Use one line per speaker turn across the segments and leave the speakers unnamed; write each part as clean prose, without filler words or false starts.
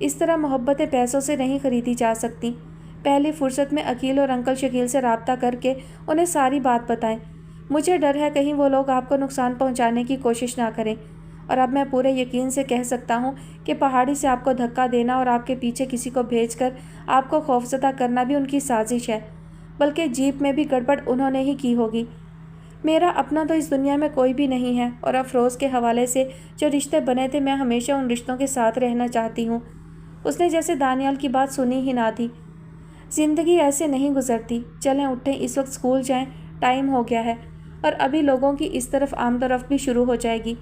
اس طرح محبتیں پیسوں سے نہیں خریدی جا سکتی۔ پہلی فرصت میں عقیل اور انکل شکیل سے رابطہ کر کے انہیں ساری بات بتائیں۔ مجھے ڈر ہے کہیں وہ لوگ آپ کو نقصان پہنچانے کی کوشش نہ کریں، اور اب میں پورے یقین سے کہہ سکتا ہوں کہ پہاڑی سے آپ کو دھکا دینا اور آپ کے پیچھے کسی کو بھیج کر آپ کو خوفزدہ کرنا بھی ان کی سازش ہے، بلکہ جیپ میں بھی گڑبڑ انہوں نے ہی کی ہوگی۔ میرا اپنا تو اس دنیا میں کوئی بھی نہیں ہے، اور افروز کے حوالے سے جو رشتے بنے تھے میں ہمیشہ ان رشتوں کے ساتھ رہنا چاہتی ہوں۔ اس نے جیسے دانیال کی بات سنی ہی نہ تھی۔ زندگی ایسے نہیں گزرتی۔ چلیں اٹھیں، اس وقت اسکول جائیں، ٹائم ہو گیا ہے، اور ابھی لوگوں کی اس طرف آمد و رفت بھی شروع ہو جائے گی،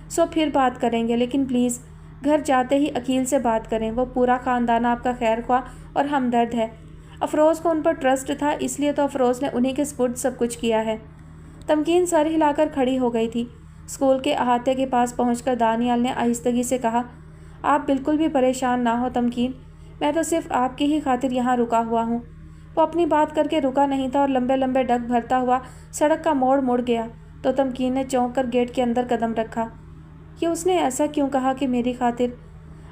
سو پھر بات کریں گے، لیکن پلیز گھر جاتے ہی عقیل سے بات کریں، وہ پورا خاندان آپ کا خیر خواہ اور ہمدرد ہے۔ افروز کو ان پر ٹرسٹ تھا، اس لیے تو افروز نے انہی کے سپرد سب کچھ کیا ہے۔ تمکین سر ہلا کر کھڑی ہو گئی تھی۔ اسکول کے احاطے کے پاس پہنچ کر دانیال نے آہستگی سے کہا، آپ بالکل بھی پریشان نہ ہو تمکین، میں تو صرف آپ کی ہی خاطر یہاں رکا ہوا ہوں۔ وہ اپنی بات کر کے رکا نہیں تھا اور لمبے لمبے ڈگ بھرتا ہوا سڑک کا موڑ مڑ گیا تو تمکین نے چونک کر گیٹ کے اندر قدم رکھا۔ یہ اس نے ایسا کیوں کہا کہ میری خاطر؟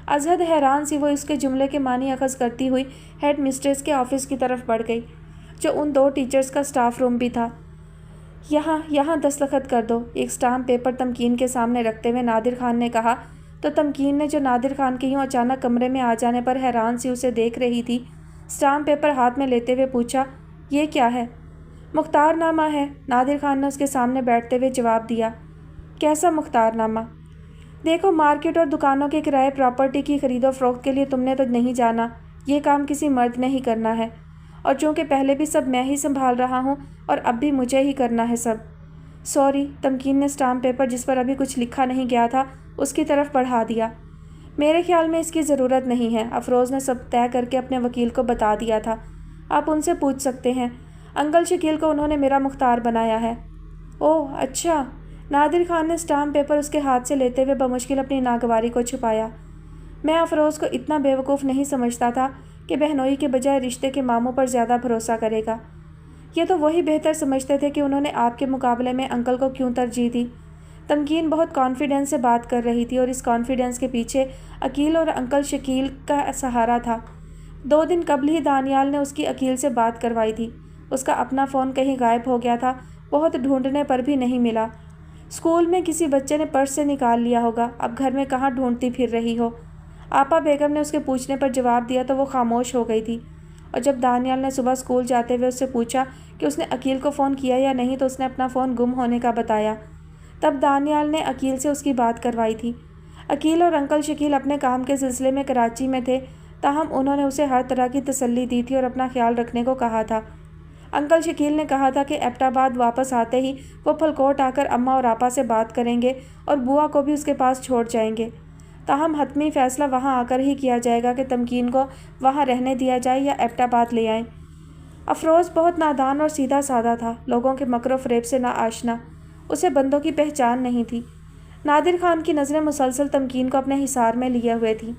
ازحد حیران سی وہ اس کے جملے کے معنی اخذ کرتی ہوئی ہیڈ مسٹریس کے آفس کی طرف بڑھ گئی، جو ان 2 ٹیچرز کا سٹاف روم بھی تھا۔ یہاں دستخط کر دو، ایک سٹامپ پیپر تمکین کے سامنے رکھتے ہوئے نادر خان نے کہا، تو تمکین نے جو نادر خان کے یوں اچانک کمرے میں آ جانے پر حیران سی اسے دیکھ رہی تھی، سٹامپ پیپر ہاتھ میں لیتے ہوئے پوچھا، یہ کیا ہے؟ مختار نامہ ہے، نادر خان نے اس کے سامنے بیٹھتے ہوئے جواب دیا۔ کیسا مختار نامہ؟ دیکھو، مارکیٹ اور دکانوں کے کرائے پراپرٹی کی خرید و فروخت کے لیے تم نے تو نہیں جانا، یہ کام کسی مرد نے ہی کرنا ہے، اور چونکہ پہلے بھی سب میں ہی سنبھال رہا ہوں اور اب بھی مجھے ہی کرنا ہے سب۔ سوری، تمکین نے سٹامپ پیپر جس پر ابھی کچھ لکھا نہیں گیا تھا اس کی طرف بڑھا دیا۔ میرے خیال میں اس کی ضرورت نہیں ہے، افروز نے سب طے کر کے اپنے وکیل کو بتا دیا تھا، آپ ان سے پوچھ سکتے ہیں، انکل شکیل کو انہوں نے میرا مختار بنایا ہے۔ اوہ اچھا۔ نادر خان نے سٹامپ پیپر اس کے ہاتھ سے لیتے ہوئے بمشکل اپنی ناگواری کو چھپایا۔ میں افروز کو اتنا بے وقوف نہیں سمجھتا تھا کہ بہنوئی کے بجائے رشتے کے ماموں پر زیادہ بھروسہ کرے گا۔ یہ تو وہی بہتر سمجھتے تھے کہ انہوں نے آپ کے مقابلے میں انکل کو کیوں ترجیح دی۔ تمکین بہت کانفیڈنس سے بات کر رہی تھی اور اس کانفیڈنس کے پیچھے عقیل اور انکل شکیل کا سہارا تھا۔ 2 دن قبل ہی دانیال نے اس کی عقیل سے بات کروائی تھی۔ اس کا اپنا فون کہیں غائب ہو گیا تھا، بہت ڈھونڈنے پر بھی نہیں ملا۔ اسکول میں کسی بچے نے پرس سے نکال لیا ہوگا، اب گھر میں کہاں ڈھونڈتی پھر رہی ہو؟ آپا بیگم نے اس کے پوچھنے پر جواب دیا تو وہ خاموش ہو گئی تھی، اور جب دانیال نے صبح اسکول جاتے ہوئے اس سے پوچھا کہ اس نے عقیل کو فون کیا یا نہیں تو اس نے اپنا فون گم ہونے کا بتایا۔ تب دانیال نے عقیل سے اس کی بات کروائی تھی۔ عقیل اور انکل شکیل اپنے کام کے سلسلے میں کراچی میں تھے، تاہم انہوں نے اسے ہر طرح کی تسلی دی تھی اور اپنا خیال رکھنے کو کہا تھا۔ انکل شکیل نے کہا تھا کہ ایبٹ آباد واپس آتے ہی وہ پھلکوٹ آ کر اماں اور آپا سے بات کریں گے اور بوا کو بھی اس کے پاس چھوڑ جائیں گے، تاہم حتمی فیصلہ وہاں آ کر ہی کیا جائے گا کہ تمکین کو وہاں رہنے دیا جائے یا ایبٹ آباد لے آئیں۔ افروز بہت نادان اور سیدھا سادہ تھا، لوگوں کے مکر و فریب سے نہ آشنا، اسے بندوں کی پہچان نہیں تھی۔ نادر خان کی نظریں مسلسل تمکین کو اپنے حصار میں لیے ہوئے تھیں۔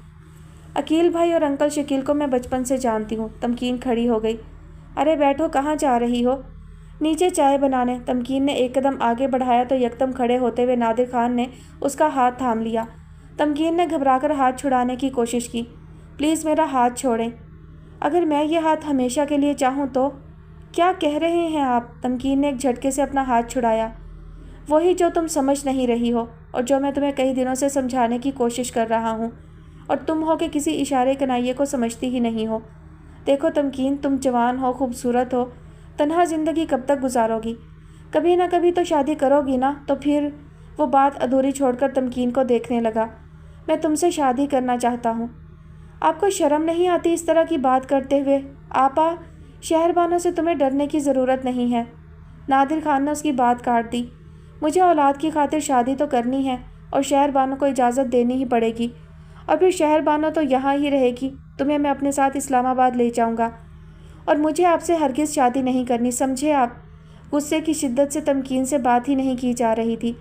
عقیل بھائی اور انکل شکیل کو میں بچپن سے جانتی ہوں۔ تمکین کھڑی ہو گئی۔ ارے بیٹھو، کہاں جا رہی ہو؟ نیچے چائے بنانے۔ تمکین نے ایک قدم آگے بڑھایا تو یکدم کھڑے ہوتے ہوئے نادر خان نے اس کا ہاتھ تھام لیا۔ تمکین نے گھبرا کر ہاتھ چھڑانے کی کوشش کی۔ پلیز میرا ہاتھ چھوڑیں۔ اگر میں یہ ہاتھ ہمیشہ کے لیے چاہوں تو؟ کیا کہہ رہے ہیں آپ؟ تمکین نے ایک جھٹکے سے اپنا ہاتھ چھڑایا۔ وہی جو تم سمجھ نہیں رہی ہو، اور جو میں تمہیں کئی دنوں سے سمجھانے کی کوشش کر رہا ہوں، اور تم ہو کہ کسی اشارے کنائیے کو سمجھتی ہی نہیں ہو۔ دیکھو تمکین، تم جوان ہو، خوبصورت ہو، تنہا زندگی کب تک گزارو گی؟ کبھی نہ کبھی تو شادی کرو گی نا؟ تو پھر؟ وہ بات ادھوری چھوڑ کر تمکین کو دیکھنے لگا۔ میں تم سے شادی کرنا چاہتا ہوں۔ آپ کو شرم نہیں آتی اس طرح کی بات کرتے ہوئے؟ آپا، شہربانوں سے تمہیں ڈرنے کی ضرورت نہیں ہے۔ نادر خان نے اس کی بات کاٹ دی۔ مجھے اولاد کی خاطر شادی تو کرنی ہے اور شہربانوں کو اجازت دینی ہی پڑے گی، اور پھر شہربانوں تو یہاں ہی رہے گی، تمہیں میں اپنے ساتھ اسلام آباد لے جاؤں گا، اور مجھے آپ سے ہرگز شادی نہیں کرنی، سمجھے آپ؟ غصے کی شدت سے تمکین سے بات ہی نہیں کی جا رہی تھی۔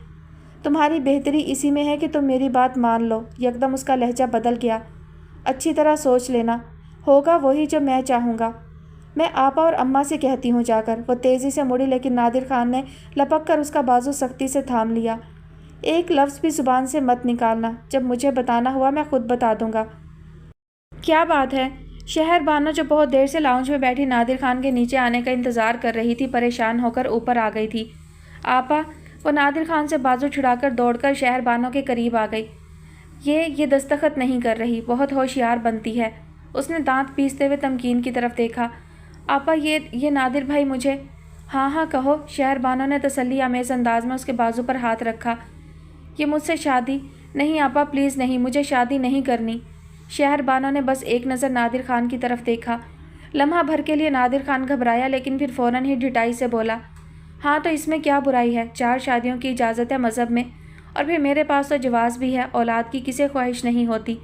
تمہاری بہتری اسی میں ہے کہ تم میری بات مان لو۔ یکدم اس کا لہجہ بدل گیا۔ اچھی طرح سوچ لینا، ہوگا وہی جو میں چاہوں گا۔ میں آپا اور اماں سے کہتی ہوں جا کر۔ وہ تیزی سے مڑی لیکن نادر خان نے لپک کر اس کا بازو سختی سے تھام لیا۔ ایک لفظ بھی زبان سے مت نکالنا، جب مجھے بتانا ہوا میں خود بتا دوں گا۔ کیا بات ہے؟ شہر بانو جو بہت دیر سے لاؤنج میں بیٹھی نادر خان کے نیچے آنے کا انتظار کر رہی تھی پریشان ہو کر اوپر آ گئی تھی۔ آپا، وہ نادر خان سے بازو چھڑا کر دوڑ کر شہر بانو کے قریب آ گئی۔ یہ دستخط نہیں کر رہی، بہت ہوشیار بنتی ہے۔ اس نے دانت پیستے ہوئے تمکین کی طرف دیکھا۔ آپا یہ نادر بھائی مجھے… ہاں ہاں کہو، شہر بانو نے تسلی آمیز انداز میں اس کے بازو پر ہاتھ رکھا۔ یہ مجھ سے شادی… نہیں آپا پلیز نہیں، مجھے شادی نہیں کرنی۔ شہر بانو نے بس ایک نظر نادر خان کی طرف دیکھا۔ لمحہ بھر کے لیے نادر خان گھبرایا لیکن پھر فوراً ہی ڈٹائی سے بولا، ہاں تو اس میں کیا برائی ہے؟ 4 شادیوں کی اجازت ہے مذہب میں، اور پھر میرے پاس تو جواز بھی ہے، اولاد کی کسے خواہش نہیں ہوتی۔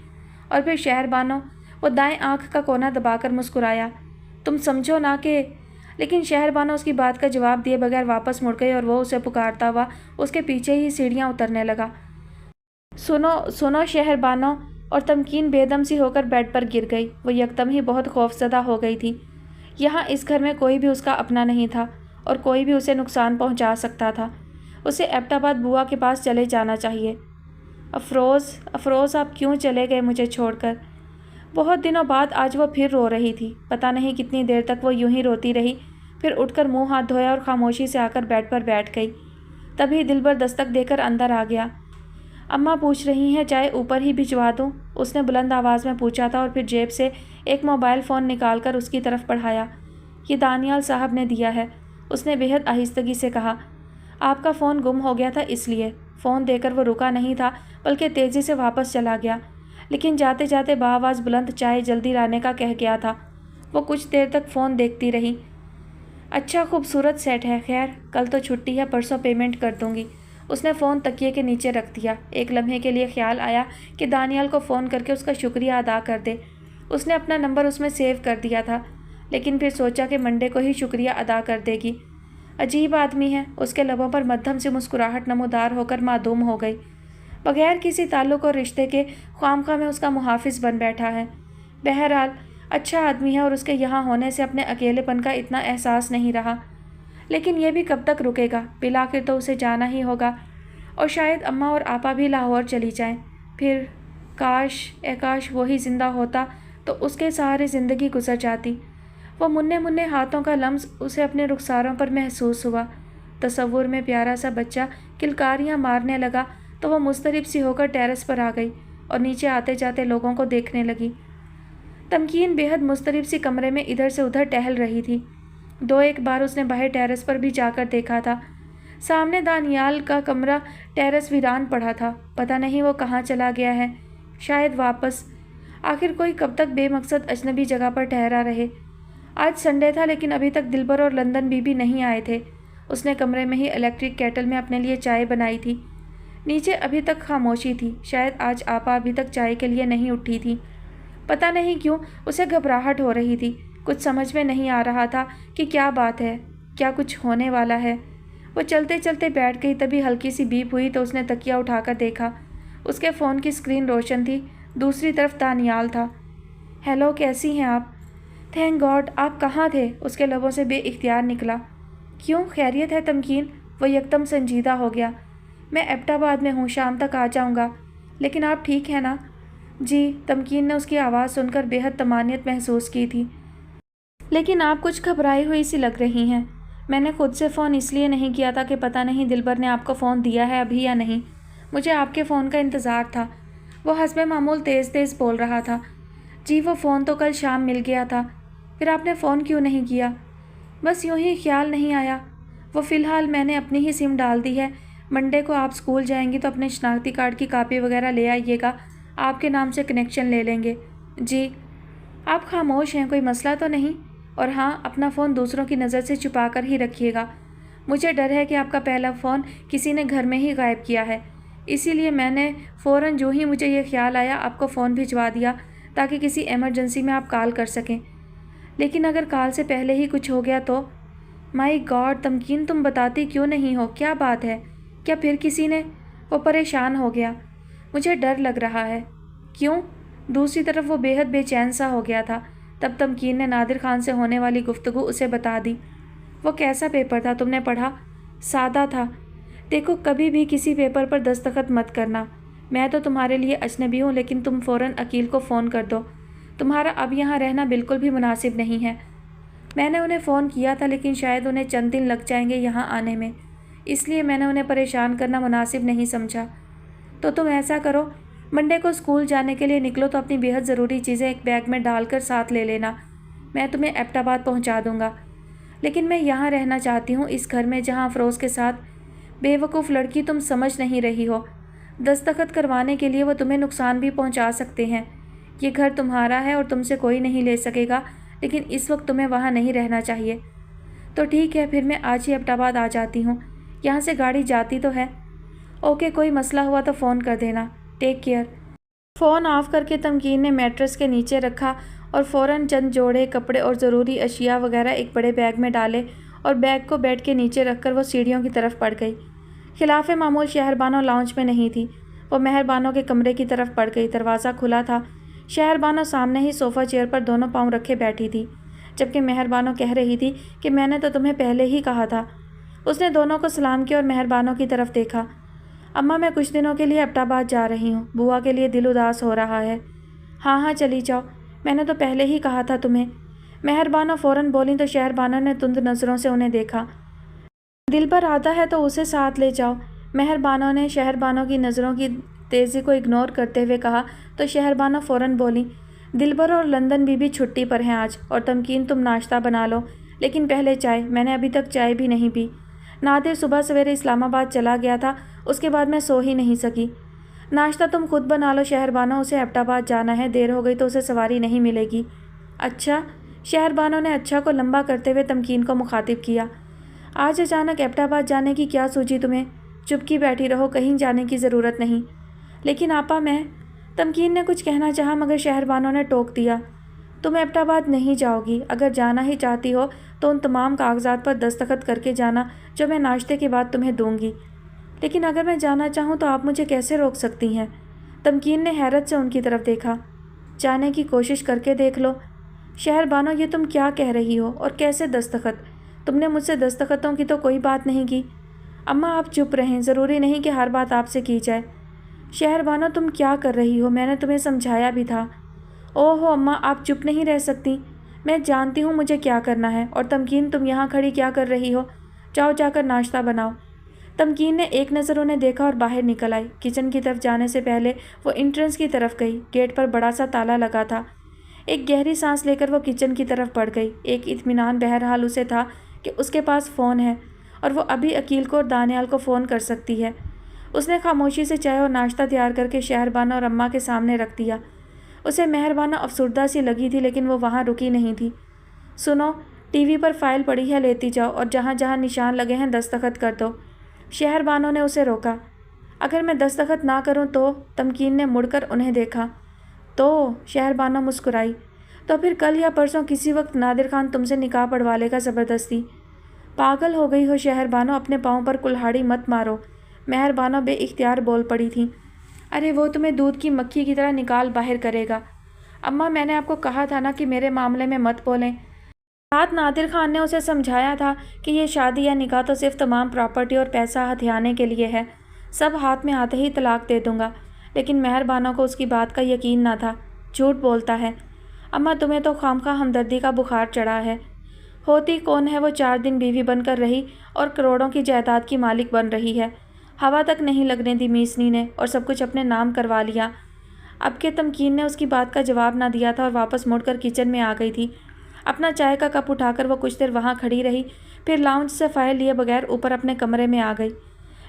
اور پھر شہر بانو… وہ دائیں آنکھ کا کونا دبا کر مسکرایا، تم سمجھو نا کہ… لیکن شہر بانو اس کی بات کا جواب دیے بغیر واپس مڑ گئی اور وہ اسے پکارتا ہوا اس کے پیچھے ہی سیڑھیاں اترنے لگا۔ سنو شہر بانو، اور تمکین بے دم سی ہو کر بیڈ پر گر گئی۔ وہ یکدم ہی بہت خوف زدہ ہو گئی تھی۔ یہاں اس گھر میں کوئی بھی اس کا اپنا نہیں تھا اور کوئی بھی اسے نقصان پہنچا سکتا تھا۔ اسے ایبٹ آباد بوا کے پاس چلے جانا چاہیے۔ افروز آپ کیوں چلے گئے مجھے چھوڑ کر؟ بہت دنوں بعد آج وہ پھر رو رہی تھی۔ پتہ نہیں کتنی دیر تک وہ یوں ہی روتی رہی، پھر اٹھ کر منہ ہاتھ دھویا اور خاموشی سے آ کر بیڈ پر بیٹھ گئی۔ تبھی دلبر دستک دے کر اندر آ گیا۔ اماں پوچھ رہی ہیں چائے اوپر ہی بھجوا دوں؟ اس نے بلند آواز میں پوچھا تھا اور پھر جیب سے ایک موبائل فون نکال کر اس کی طرف بڑھایا۔ یہ دانیال صاحب نے دیا ہے، اس نے بہت آہستگی سے کہا۔ آپ کا فون گم ہو گیا تھا اس لیے۔ فون دے کر وہ رکا نہیں تھا بلکہ تیزی سے واپس چلا گیا، لیکن جاتے جاتے بآواز بلند چائے جلدی لانے کا کہہ گیا تھا۔ وہ کچھ دیر تک فون دیکھتی رہی۔ اچھا خوبصورت سیٹ ہے، خیر کل تو چھٹی ہے، پرسوں پیمنٹ کر دوں گی۔ اس نے فون تکیے کے نیچے رکھ دیا۔ ایک لمحے کے لیے خیال آیا کہ دانیال کو فون کر کے اس کا شکریہ ادا کر دے۔ اس نے اپنا نمبر اس میں سیو کر دیا تھا، لیکن پھر سوچا کہ منڈے کو ہی شکریہ ادا کر دے گی۔ عجیب آدمی ہے۔ اس کے لبوں پر مدھم سی مسکراہٹ نمودار ہو کر معدوم ہو گئی۔ بغیر کسی تعلق اور رشتے کے خواہ میں اس کا محافظ بن بیٹھا ہے۔ بہرحال اچھا آدمی ہے اور اس کے یہاں ہونے سے اپنے اکیلے پن کا اتنا احساس نہیں رہا۔ لیکن یہ بھی کب تک رکے گا؟ بالآخر تو اسے جانا ہی ہوگا، اور شاید اماں اور آپا بھی لاہور چلی جائیں۔ پھر کاش وہی زندہ ہوتا تو اس کے سہارے زندگی گزر جاتی۔ وہ مننے ہاتھوں کا لمس اسے اپنے رخساروں پر محسوس ہوا۔ تصور میں پیارا سا بچہ کلکاریاں مارنے لگا تو وہ مضطرب سی ہو کر ٹیرس پر آ گئی اور نیچے آتے جاتے لوگوں کو دیکھنے لگی۔ تمکین بے حد مضطرب سی کمرے میں ادھر سے ادھر ٹہل رہی تھی۔ 2-1 بار اس نے باہر ٹیرس پر بھی جا کر دیکھا تھا۔ سامنے دانیال کا کمرہ ٹیرس ویران پڑا تھا۔ پتہ نہیں وہ کہاں چلا گیا ہے، شاید واپس۔ آخر کوئی کب تک بے مقصد اجنبی جگہ پر ٹھہرا رہے۔ آج سنڈے تھا لیکن ابھی تک دلبر اور لندن بی بی نہیں آئے تھے۔ اس نے کمرے میں ہی الیکٹرک کیٹل میں اپنے لیے چائے بنائی تھی۔ نیچے ابھی تک خاموشی تھی، شاید آج آپا ابھی تک چائے کے لیے نہیں اٹھی تھی۔ پتہ نہیں کیوں اسے گھبراہٹ ہو رہی تھی، کچھ سمجھ میں نہیں آ رہا تھا کہ کیا بات ہے، کیا کچھ ہونے والا ہے۔ وہ چلتے چلتے بیٹھ گئی، تبھی ہلکی سی بیپ ہوئی تو اس نے تکیہ اٹھا کر دیکھا۔ اس کے فون کی اسکرین روشن تھی، دوسری طرف دانیال تھا۔ ہیلو، کیسی ہیں آپ؟ تھینک گاڈ، آپ کہاں تھے؟ اس کے لبوں سے بے اختیار نکلا۔ کیوں، خیریت ہے تمکین؟ وہ یکدم سنجیدہ ہو گیا۔ میں ایبٹ آباد میں ہوں، شام تک آ جاؤں گا۔ لیکن آپ ٹھیک ہیں نا؟ جی، تمکین نے اس کی آواز سن کر بے حد طمانینت محسوس کی تھی۔ لیکن آپ کچھ گھبرائی ہوئی سی لگ رہی ہیں۔ میں نے خود سے فون اس لیے نہیں کیا تھا کہ پتہ نہیں دلبر نے آپ کو فون دیا ہے ابھی یا نہیں۔ مجھے آپ کے فون کا انتظار تھا۔ وہ حسب معمول تیز بول رہا تھا۔ جی، وہ فون تو کل شام مل گیا تھا۔ پھر آپ نے فون کیوں نہیں کیا؟ بس یوں ہی خیال نہیں آیا۔ وہ فی الحال میں نے اپنی ہی سم ڈال دی ہے۔ منڈے کو آپ اسکول جائیں گی تو اپنے شناختی کارڈ کی کاپی وغیرہ لے آئیے گا، آپ کے نام سے کنیکشن لے لیں گے۔ جی۔ آپ خاموش ہیں، کوئی مسئلہ تو نہیں؟ اور ہاں، اپنا فون دوسروں کی نظر سے چھپا کر ہی رکھیے گا۔ مجھے ڈر ہے کہ آپ کا پہلا فون کسی نے گھر میں ہی غائب کیا ہے، اسی لیے میں نے فوراً جو ہی مجھے یہ خیال آیا آپ کو فون بھجوا دیا تاکہ کسی ایمرجنسی میں آپ کال کر سکیں۔ لیکن اگر کال سے پہلے ہی کچھ ہو گیا تو؟ مائی گاڈ تمکین، تم بتاتی کیوں نہیں ہو؟ کیا بات ہے؟ کیا پھر کسی نے… وہ پریشان ہو گیا۔ مجھے ڈر لگ رہا ہے۔ کیوں؟ دوسری طرف وہ بے حد بے چین سا ہو گیا تھا۔ تب تمکین نے نادر خان سے ہونے والی گفتگو اسے بتا دی۔ وہ کیسا پیپر تھا، تم نے پڑھا؟ سادہ تھا۔ دیکھو، کبھی بھی کسی پیپر پر دستخط مت کرنا۔ میں تو تمہارے لیے اجنبی ہوں، لیکن تم فوراً عقیل کو فون کر دو۔ تمہارا اب یہاں رہنا بالکل بھی مناسب نہیں ہے۔ میں نے انہیں فون کیا تھا لیکن شاید انہیں چند دن لگ جائیں گے یہاں آنے میں، اس لیے میں نے انہیں پریشان کرنا مناسب نہیں سمجھا۔ تو تم ایسا کرو، منڈے کو اسکول جانے کے لیے نکلو تو اپنی بے حد ضروری چیزیں ایک بیگ میں ڈال کر ساتھ لے لینا، میں تمہیں ایبٹ آباد پہنچا دوں گا۔ لیکن میں یہاں رہنا چاہتی ہوں، اس گھر میں جہاں افروز کے ساتھ بے وقوف لڑکی تم سمجھ نہیں رہی ہو۔ دستخط کروانے کے لیے وہ تمہیں نقصان بھی پہنچا سکتے ہیں۔ یہ گھر تمہارا ہے اور تم سے کوئی نہیں لے سکے گا، لیکن اس وقت تمہیں وہاں نہیں رہنا چاہیے۔ تو ٹھیک ہے، پھر میں آج ہی ایبٹ آباد آ جاتی ہوں، یہاں سے گاڑی جاتی تو ہے۔ اوکے، کوئی مسئلہ ہوا تو فون کر دینا، ٹیک کیئر۔ فون آف کر کے تمکین نے میٹرس کے نیچے رکھا اور فوراً چند جوڑے کپڑے اور ضروری اشیاء وغیرہ ایک بڑے بیگ میں ڈالے اور بیگ کو بیڈ کے نیچے رکھ کر وہ سیڑھیوں کی طرف بڑھ گئی۔ خلاف معمول شہر بانو لاؤنج میں نہیں تھی، وہ مہر بانو کے کمرے کی طرف بڑھ گئی۔ دروازہ کھلا تھا۔ شہر بانو سامنے ہی صوفہ چیئر پر دونوں پاؤں رکھے بیٹھی تھی، جبکہ مہر بانو کہہ رہی تھی کہ میں نے تو تمہیں پہلے ہی کہا تھا۔ اس نے دونوں کو سلام کیا اور مہر بانو کی طرف دیکھا۔ اماں، میں کچھ دنوں کے لیے ایبٹ آباد جا رہی ہوں، بوا کے لیے دل اداس ہو رہا ہے۔ ہاں ہاں چلی جاؤ، میں نے تو پہلے ہی کہا تھا تمہیں، مہر بانو فوراً بولی تو شہر بانو نے تند نظروں سے انہیں دیکھا۔ دل پر آتا ہے تو اسے ساتھ لے جاؤ، مہر بانو نے شہر بانو کی نظروں کی تیزی کو اگنور کرتے ہوئے کہا تو شہر بانو فوراً بولی، دلبر اور لندن بی بی چھٹی پر ہیں آج، اور تمکین تم ناشتہ بنا لو، لیکن پہلے چائے، میں نے ابھی تک چائے بھی نہیں پی۔ نادر صبح سویرے اسلام آباد چلا گیا تھا، اس کے بعد میں سو ہی نہیں سکی۔ ناشتہ تم خود بنا لو شہر بانو، اسے ایبٹ آباد جانا ہے، دیر ہو گئی تو اسے سواری نہیں ملے گی۔ اچھا، شہر بانو نے اچھا کو لمبا کرتے ہوئے تمکین کو مخاطب کیا۔ آج اچانک ایبٹ آباد جانے کی کیا سوچی تمہیں؟ چپ کی بیٹھی رہو، کہیں جانے کی ضرورت نہیں۔ لیکن آپا میں، تمکین نے کچھ کہنا چاہا مگر شہر بانو نے ٹوک دیا۔ تم ایبٹ آباد نہیں جاؤ گی، اگر جانا ہی چاہتی ہو تو ان تمام کاغذات پر دستخط کر کے جانا جو میں ناشتے کے بعد تمہیں دوں گی۔ لیکن اگر میں جانا چاہوں تو آپ مجھے کیسے روک سکتی ہیں؟ تمکین نے حیرت سے ان کی طرف دیکھا۔ جانے کی کوشش کر کے دیکھ لو۔ شہر بانو، یہ تم کیا کہہ رہی ہو اور کیسے دستخط؟ تم نے مجھ سے دستخطوں کی تو کوئی بات نہیں کی۔ اماں آپ چپ رہیں، ضروری نہیں کہ ہر بات آپ سے کی جائے۔ شہر بانو تم کیا کر رہی ہو؟ میں نے تمہیں سمجھایا بھی تھا۔ او ہو اماں، آپ چپ نہیں رہ سکتی، میں جانتی ہوں مجھے کیا کرنا ہے۔ اور تمکین تم یہاں کھڑی کیا کر رہی ہو؟ جاؤ جا کر ناشتہ بناؤ۔ تمکین نے ایک نظر انہیں دیکھا اور باہر نکل آئی۔ کچن کی طرف جانے سے پہلے وہ انٹرنس کی طرف گئی، گیٹ پر بڑا سا تالا لگا تھا۔ ایک گہری سانس لے کر وہ کچن کی طرف بڑھ گئی۔ ایک اطمینان بہرحال اسے تھا کہ اس کے پاس فون ہے اور وہ ابھی عقیل کو اور دانیال کو فون کر سکتی ہے۔ اس نے خاموشی سے چائے اور ناشتہ تیار کر کے شہر بانو اور اماں کے سامنے رکھ دیا۔ اسے مہر بانو افسردہ سی لگی تھی لیکن وہ وہاں رکی نہیں تھی۔ سنو، ٹی وی پر فائل پڑی ہے، لیتی جاؤ اور جہاں جہاں نشان لگے ہیں دستخط کر دو۔ شہر بانو نے اسے روکا۔ اگر میں دستخط نہ کروں تو؟ تمکین نے مڑ کر انہیں دیکھا۔ تو شہر بانو مسکرائی۔ تو پھر کل یا پرسوں کسی وقت نادر خان تم سے نکاح پڑھوا لے گا زبردستی۔ پاگل ہو گئی ہو شہر بانو، اپنے پاؤں پر کلہاڑی مت مارو، مہر بانو بے اختیار بول پڑی تھی۔ ارے وہ تمہیں دودھ کی مکھی کی طرح نکال باہر کرے گا۔ اماں میں نے آپ کو کہا تھا نا کہ میرے معاملے میں مت بولیں۔ رات نادر خان نے اسے سمجھایا تھا کہ یہ شادی یا نکاح تو صرف تمام پراپرٹی اور پیسہ ہتھیانے کے لیے ہے، سب ہاتھ میں آتے ہی طلاق دے دوں گا، لیکن مہر بانو کو اس کی بات کا یقین نہ تھا۔ جھوٹ بولتا ہے۔ اماں تمہیں تو خامخواہ ہمدردی کا بخار چڑھا ہے۔ ہوتی کون ہے وہ 4 دن بیوی بن کر رہی اور کروڑوں کی جائیداد کی مالک بن رہی ہے۔ ہوا تک نہیں لگنے دی میسنی نے اور سب کچھ اپنے نام کروا لیا۔ اب کہ تمکین نے اس کی بات کا جواب نہ دیا تھا اور واپس مڑ کر کچن میں آ گئی تھی۔ اپنا چائے کا کپ اٹھا کر وہ کچھ دیر وہاں کھڑی رہی، پھر لاؤنج سے فائل لیے بغیر اوپر اپنے کمرے میں آ گئی۔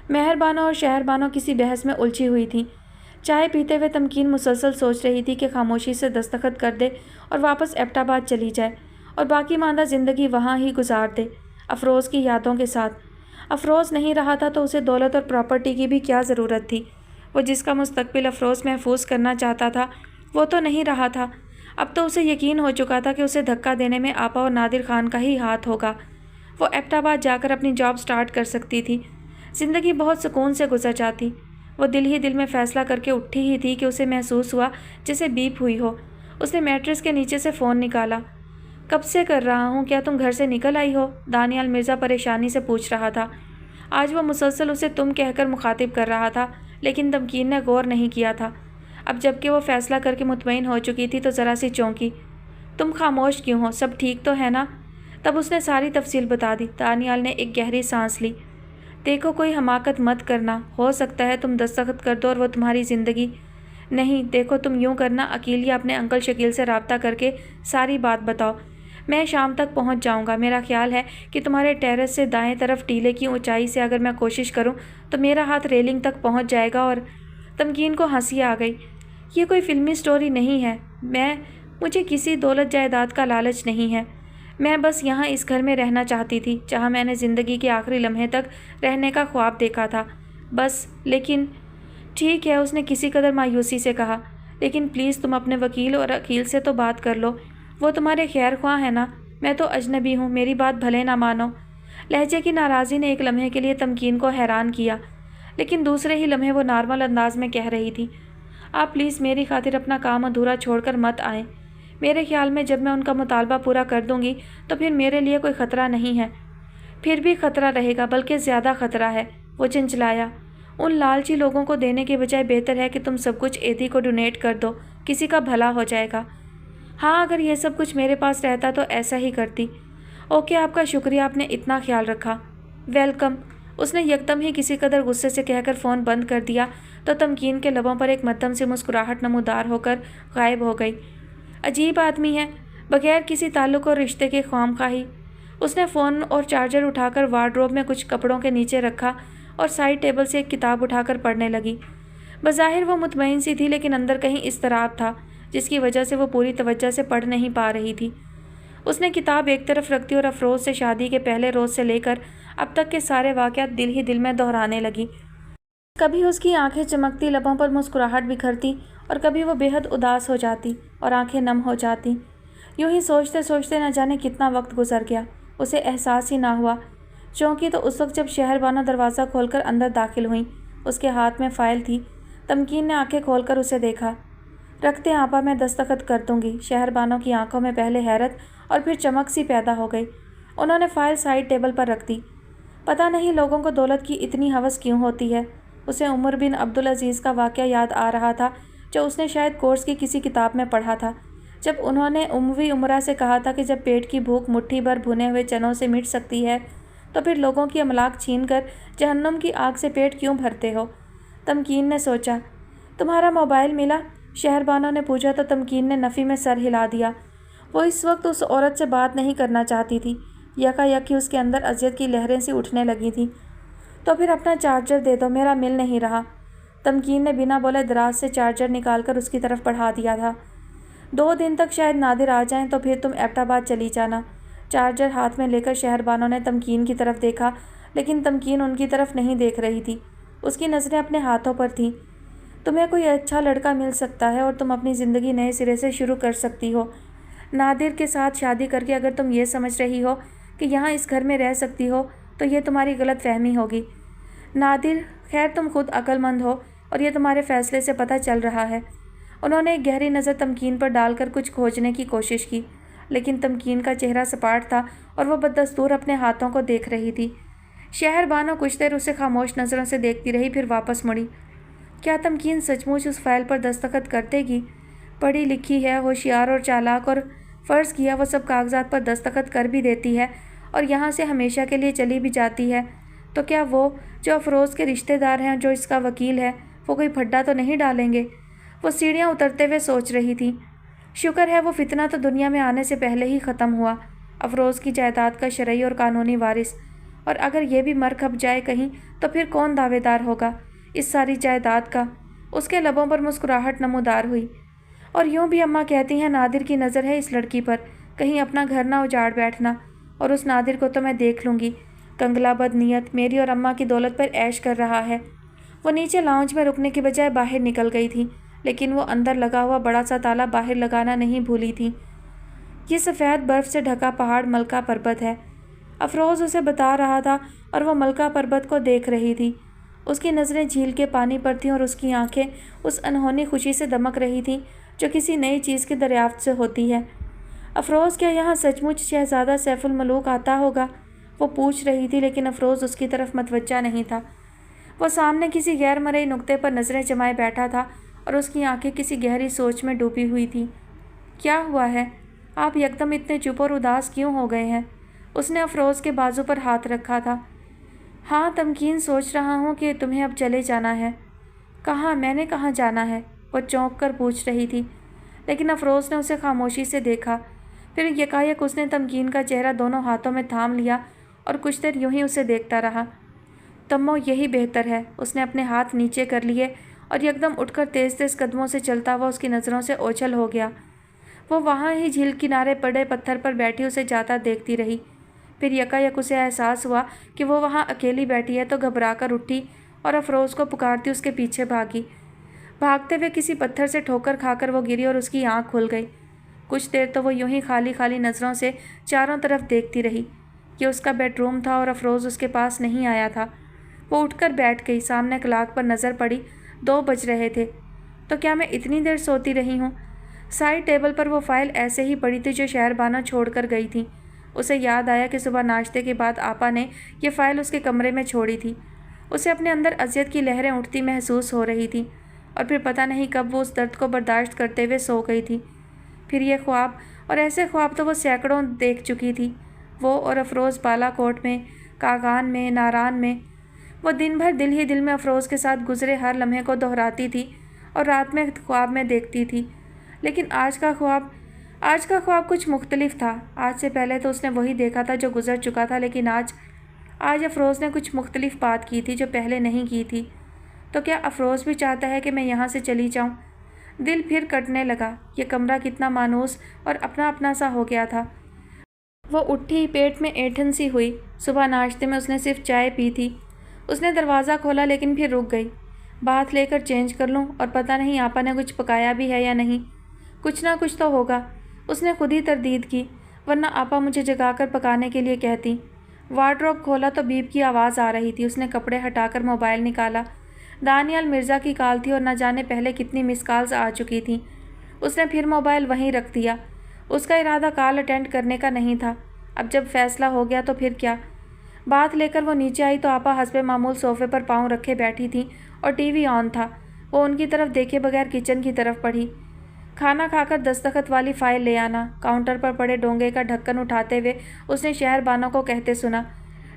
مہر بانو اور شہر بانو کسی بحث میں الجھی ہوئی تھیں۔ چائے پیتے ہوئے تمکین مسلسل سوچ رہی تھی کہ خاموشی سے دستخط کر دے اور واپس ایبٹ آباد چلی جائے اور باقی ماندہ زندگی وہاں ہی گزار دے، افروز کی یادوں کے ساتھ۔ افروز نہیں رہا تھا تو اسے دولت اور پراپرٹی کی بھی کیا ضرورت تھی؟ وہ جس کا مستقبل افروز محفوظ کرنا چاہتا تھا وہ تو نہیں رہا تھا۔ اب تو اسے یقین ہو چکا تھا کہ اسے دھکا دینے میں آپا اور نادر خان کا ہی ہاتھ ہوگا۔ وہ ایبٹ آباد جا کر اپنی جاب سٹارٹ کر سکتی تھی، زندگی بہت سکون سے گزر جاتی۔ وہ دل ہی دل میں فیصلہ کر کے اٹھی ہی تھی کہ اسے محسوس ہوا جیسے بیپ ہوئی ہو۔ اس نے میٹرس کے نیچے سے فون نکالا۔ کب سے کر رہا ہوں، کیا تم گھر سے نکل آئی ہو؟ دانیال مرزا پریشانی سے پوچھ رہا تھا۔ آج وہ مسلسل اسے تم کہہ کر مخاطب کر رہا تھا، لیکن تمکین نے غور نہیں کیا تھا۔ اب جب کہ وہ فیصلہ کر کے مطمئن ہو چکی تھی تو ذرا سی چونکی۔ تم خاموش کیوں ہو؟ سب ٹھیک تو ہے نا؟ تب اس نے ساری تفصیل بتا دی۔ دانیال نے ایک گہری سانس لی۔ دیکھو کوئی حماقت مت کرنا، ہو سکتا ہے تم دستخط کر دو اور وہ تمہاری زندگی۔ نہیں دیکھو تم یوں کرنا، عقیل یا اپنے انکل شکیل سے رابطہ کر کے ساری بات بتاؤ، میں شام تک پہنچ جاؤں گا۔ میرا خیال ہے کہ تمہارے ٹیرس سے دائیں طرف ٹیلے کی اونچائی سے اگر میں کوشش کروں تو میرا ہاتھ ریلنگ تک پہنچ جائے گا۔ اور تمکین کو ہنسی آ گئی۔ یہ کوئی فلمی سٹوری نہیں ہے، مجھے کسی دولت جائیداد کا لالچ نہیں ہے، میں بس یہاں اس گھر میں رہنا چاہتی تھی جہاں میں نے زندگی کے آخری لمحے تک رہنے کا خواب دیکھا تھا بس۔ لیکن ٹھیک ہے، اس نے کسی قدر مایوسی سے کہا، لیکن پلیز تم اپنے وکیل اور عقیل سے تو بات کر لو، وہ تمہارے خیر خواہ ہیں نا؟ میں تو اجنبی ہوں، میری بات بھلے نہ مانو۔ لہجے کی ناراضی نے ایک لمحے کے لیے تمکین کو حیران کیا، لیکن دوسرے ہی لمحے وہ نارمل انداز میں کہہ رہی تھی، آپ پلیز میری خاطر اپنا کام ادھورا چھوڑ کر مت آئیں۔ میرے خیال میں جب میں ان کا مطالبہ پورا کر دوں گی تو پھر میرے لیے کوئی خطرہ نہیں ہے۔ پھر بھی خطرہ رہے گا، بلکہ زیادہ خطرہ ہے، وہ چنچلایا۔ ان لالچی لوگوں کو دینے کے بجائے بہتر ہے کہ تم سب کچھ ایدھی کو ڈونیٹ کر دو، کسی کا بھلا ہو جائے گا۔ ہاں اگر یہ سب کچھ میرے پاس رہتا تو ایسا ہی کرتی۔ اوکے، آپ کا شکریہ، آپ نے اتنا خیال رکھا۔ ویلکم، اس نے یکدم ہی کسی قدر غصے سے کہہ کر فون بند کر دیا تو تمکین کے لبوں پر ایک مدھم سی مسکراہٹ نمودار ہو کر غائب ہو گئی۔ عجیب آدمی ہے، بغیر کسی تعلق اور رشتے کے خواہی۔ اس نے فون اور چارجر اٹھا کر وارڈروب میں کچھ کپڑوں کے نیچے رکھا اور سائڈ ٹیبل سے ایک کتاب اٹھا کر پڑھنے لگی۔ بظاہر وہ مطمئن سی تھی، لیکن اندر کہیں اضطراب تھا جس کی وجہ سے وہ پوری توجہ سے پڑھ نہیں پا رہی تھی۔ اس نے کتاب ایک طرف رکھ دی اور افروز سے شادی کے پہلے روز سے لے کر اب تک کے سارے واقعات دل ہی دل میں دہرانے لگی۔ کبھی اس کی آنکھیں چمکتی، لبوں پر مسکراہٹ بکھرتی، اور کبھی وہ بے حد اداس ہو جاتی اور آنکھیں نم ہو جاتی۔ یوں ہی سوچتے سوچتے نہ جانے کتنا وقت گزر گیا، اسے احساس ہی نہ ہوا۔ چونکہ تو اس وقت جب شہر بانو دروازہ کھول کر اندر داخل ہوئیں، اس کے ہاتھ میں فائل تھی۔ تمکین نے آنکھیں کھول کر اسے دیکھا۔ رکھتے آپا، میں دستخط کر دوں گی۔ شہر بانو کی آنکھوں میں پہلے حیرت اور پھر چمک سی پیدا ہو گئی۔ انہوں نے فائل سائڈ ٹیبل پر رکھ دی۔ پتہ نہیں لوگوں کو دولت کی اتنی ہوس کیوں ہوتی ہے۔ اسے عمر بن عبدالعزیز کا واقعہ یاد آ رہا تھا جو اس نے شاید کورس کی کسی کتاب میں پڑھا تھا، جب انہوں نے اموی عمرہ سے کہا تھا کہ جب پیٹ کی بھوک مٹھی بھر بھنے ہوئے چنوں سے مٹ سکتی ہے تو پھر لوگوں کی املاک چھین کر جہنم کی آگ سے پیٹ کیوں بھرتے ہو؟ تمکین نے سوچا۔ تمہارا موبائل ملا؟ شہر بانو نے پوچھا تو تمکین نے نفی میں سر ہلا دیا۔ وہ اس وقت اس عورت سے بات نہیں کرنا چاہتی تھی، یکا یک اس کے اندر اذیت کی لہریں سی اٹھنے لگی تھیں۔ تو پھر اپنا چارجر دے دو، میرا مل نہیں رہا۔ تمکین نے بنا بولے دراز سے چارجر نکال کر اس کی طرف بڑھا دیا تھا۔ 2 دن تک شاید نادر آ جائیں تو پھر تم ایبٹ آباد چلی جانا۔ چارجر ہاتھ میں لے کر شہر بانو نے تمکین کی طرف دیکھا، لیکن تمکین ان کی طرف نہیں دیکھ رہی تھی، اس کی نظریں اپنے ہاتھوں پر تھیں۔ تمہیں کوئی اچھا لڑکا مل سکتا ہے اور تم اپنی زندگی نئے سرے سے شروع کر سکتی ہو۔ نادر کے ساتھ شادی کر کے اگر تم یہ سمجھ رہی ہو کہ یہاں اس گھر میں رہ سکتی ہو تو یہ تمہاری غلط فہمی ہوگی۔ نادر، خیر تم خود عقل مند ہو اور یہ تمہارے فیصلے سے پتہ چل رہا ہے۔ انہوں نے ایک گہری نظر تمکین پر ڈال کر کچھ کھوجنے کی کوشش کی، لیکن تمکین کا چہرہ سپاٹ تھا اور وہ بددستور اپنے ہاتھوں کو دیکھ رہی تھی۔ شہر بانو کچھ دیر اسے خاموش نظروں سے دیکھتی رہی، پھر واپس مڑی۔ کیا تمکین سچ مچ اس فائل پر دستخط کر دے گی؟ پڑھی لکھی ہے، ہوشیار اور چالاک، اور فرض کیا وہ سب کاغذات پر دستخط کر بھی دیتی ہے اور یہاں سے ہمیشہ کے لیے چلی بھی جاتی ہے، تو کیا وہ جو افروز کے رشتہ دار ہیں، جو اس کا وکیل ہے، وہ کوئی پھڈا تو نہیں ڈالیں گے؟ وہ سیڑھیاں اترتے ہوئے سوچ رہی تھی۔ شکر ہے وہ فتنہ تو دنیا میں آنے سے پہلے ہی ختم ہوا۔ افروز کی جائیداد کا شرعی اور قانونی وارث، اور اگر یہ بھی مر کھپ جائے کہیں تو پھر کون دعوے دار ہوگا اس ساری جائیداد کا؟ اس کے لبوں پر مسکراہٹ نمودار ہوئی۔ اور یوں بھی اماں کہتی ہیں نادر کی نظر ہے اس لڑکی پر، کہیں اپنا گھر نہ اجاڑ بیٹھنا، اور اس نادر کو تو میں دیکھ لوں گی، کنگلا بد نیت میری اور اماں کی دولت پر عیش کر رہا ہے۔ وہ نیچے لاؤنج میں رکنے کی بجائے باہر نکل گئی تھی، لیکن وہ اندر لگا ہوا بڑا سا تالا باہر لگانا نہیں بھولی تھی۔ یہ سفید برف سے ڈھکا پہاڑ ملکہ پربت ہے، افروز اسے بتا رہا تھا، اور وہ ملکہ پربت کو دیکھ رہی تھی۔ اس کی نظریں جھیل کے پانی پر تھیں اور اس کی آنکھیں اس انہونی خوشی سے دمک رہی تھیں جو کسی نئی چیز کی دریافت سے ہوتی ہے۔ افروز، کیا یہاں سچ مچ شہزادہ سیف الملوک آتا ہوگا؟ وہ پوچھ رہی تھی، لیکن افروز اس کی طرف متوجہ نہیں تھا۔ وہ سامنے کسی غیر مرئی نقطے پر نظریں جمائے بیٹھا تھا اور اس کی آنکھیں کسی گہری سوچ میں ڈوبی ہوئی تھیں۔ کیا ہوا ہے؟ آپ یکدم اتنے چپ اور اداس کیوں ہو گئے ہیں؟ اس نے افروز کے بازو پر ہاتھ رکھا تھا۔ ہاں تمکین، سوچ رہا ہوں کہ تمہیں اب چلے جانا ہے۔ کہاں؟ میں نے کہاں جانا ہے؟ وہ چونک کر پوچھ رہی تھی، لیکن افروز نے اسے خاموشی سے دیکھا۔ پھر یکایک اس نے تمکین کا چہرہ دونوں ہاتھوں میں تھام لیا اور کچھ دیر یوں ہی اسے دیکھتا رہا۔ تمو، یہی بہتر ہے۔ اس نے اپنے ہاتھ نیچے کر لیے اور یکدم اٹھ کر تیز تیز قدموں سے چلتا ہوا اس کی نظروں سے اوجھل ہو گیا۔ وہ وہاں ہی جھیل کنارے پڑے پتھر پر بیٹھی اسے جاتا دیکھتی رہی۔ پھر یکایک اسے احساس ہوا کہ وہ وہاں اکیلی بیٹھی ہے تو گھبرا کر اٹھی اور افروز کو پکارتی اس کے پیچھے بھاگی۔ بھاگتے ہوئے کسی پتھر سے ٹھوکر کھا کر وہ گری اور اس کی آنکھ کھل گئی۔ کچھ دیر تو وہ یوں ہی خالی خالی نظروں سے چاروں طرف دیکھتی رہی۔ یہ اس کا بیڈ روم تھا اور افروز اس کے پاس نہیں آیا تھا۔ وہ اٹھ کر بیٹھ گئی۔ سامنے کلاک پر نظر پڑی، 2 بج رہے تھے۔ تو کیا میں اتنی دیر سوتی رہی ہوں؟ سائڈ ٹیبل پر وہ فائل ایسے ہی پڑی تھی جو شہر بانو چھوڑ کر گئی تھی۔ اسے یاد آیا کہ صبح ناشتے کے بعد آپا نے یہ فائل اس کے کمرے میں چھوڑی تھی۔ اسے اپنے اندر اذیت کی لہریں اٹھتی محسوس ہو رہی تھیں اور پھر پتہ نہیں کب وہ اس درد کو برداشت کرتے ہوئے سو گئی تھی۔ پھر یہ خواب، اور ایسے خواب تو وہ سینکڑوں دیکھ چکی تھی۔ وہ اور افروز بالا کوٹ میں، کاغان میں، ناران میں۔ وہ دن بھر دل ہی دل میں افروز کے ساتھ گزرے ہر لمحے کو دہراتی تھی اور رات میں خواب میں دیکھتی تھی۔ لیکن آج کا خواب کچھ مختلف تھا۔ آج سے پہلے تو اس نے وہی دیکھا تھا جو گزر چکا تھا، لیکن آج افروز نے کچھ مختلف بات کی تھی جو پہلے نہیں کی تھی۔ تو کیا افروز بھی چاہتا ہے کہ میں یہاں سے چلی جاؤں؟ دل پھر کٹنے لگا۔ یہ کمرہ کتنا مانوس اور اپنا اپنا سا ہو گیا تھا۔ وہ اٹھی، پیٹ میں اینٹھن سی ہوئی۔ صبح ناشتے میں اس نے صرف چائے پی تھی۔ اس نے دروازہ کھولا لیکن پھر رک گئی۔ بات لے کر چینج کر لوں، اور پتہ نہیں آپا نے کچھ پکایا بھی ہے یا نہیں۔ کچھ نہ کچھ تو ہوگا، اس نے خود ہی تردید کی، ورنہ آپا مجھے جگا کر پکانے کے لیے کہتی۔ وارڈروب کھولا تو بیپ کی آواز آ رہی تھی۔ اس نے کپڑے ہٹا کر موبائل نکالا۔ دانیال مرزا کی کال تھی اور نہ جانے پہلے کتنی مس کالز آ چکی تھیں۔ اس نے پھر موبائل وہیں رکھ دیا۔ اس کا ارادہ کال اٹینڈ کرنے کا نہیں تھا۔ اب جب فیصلہ ہو گیا تو پھر کیا؟ بات لے کر وہ نیچے آئی تو آپا حسب معمول صوفے پر پاؤں رکھے بیٹھی تھیں اور ٹی وی آن تھا۔ وہ ان کی طرف دیکھے بغیر کچن کی طرف بڑھی۔ کھانا کھا کر دستخط والی فائل لے آنا۔ کاؤنٹر پر پڑے ڈونگے کا ڈھکن اٹھاتے ہوئے اس نے شہر بانو کو کہتے سنا۔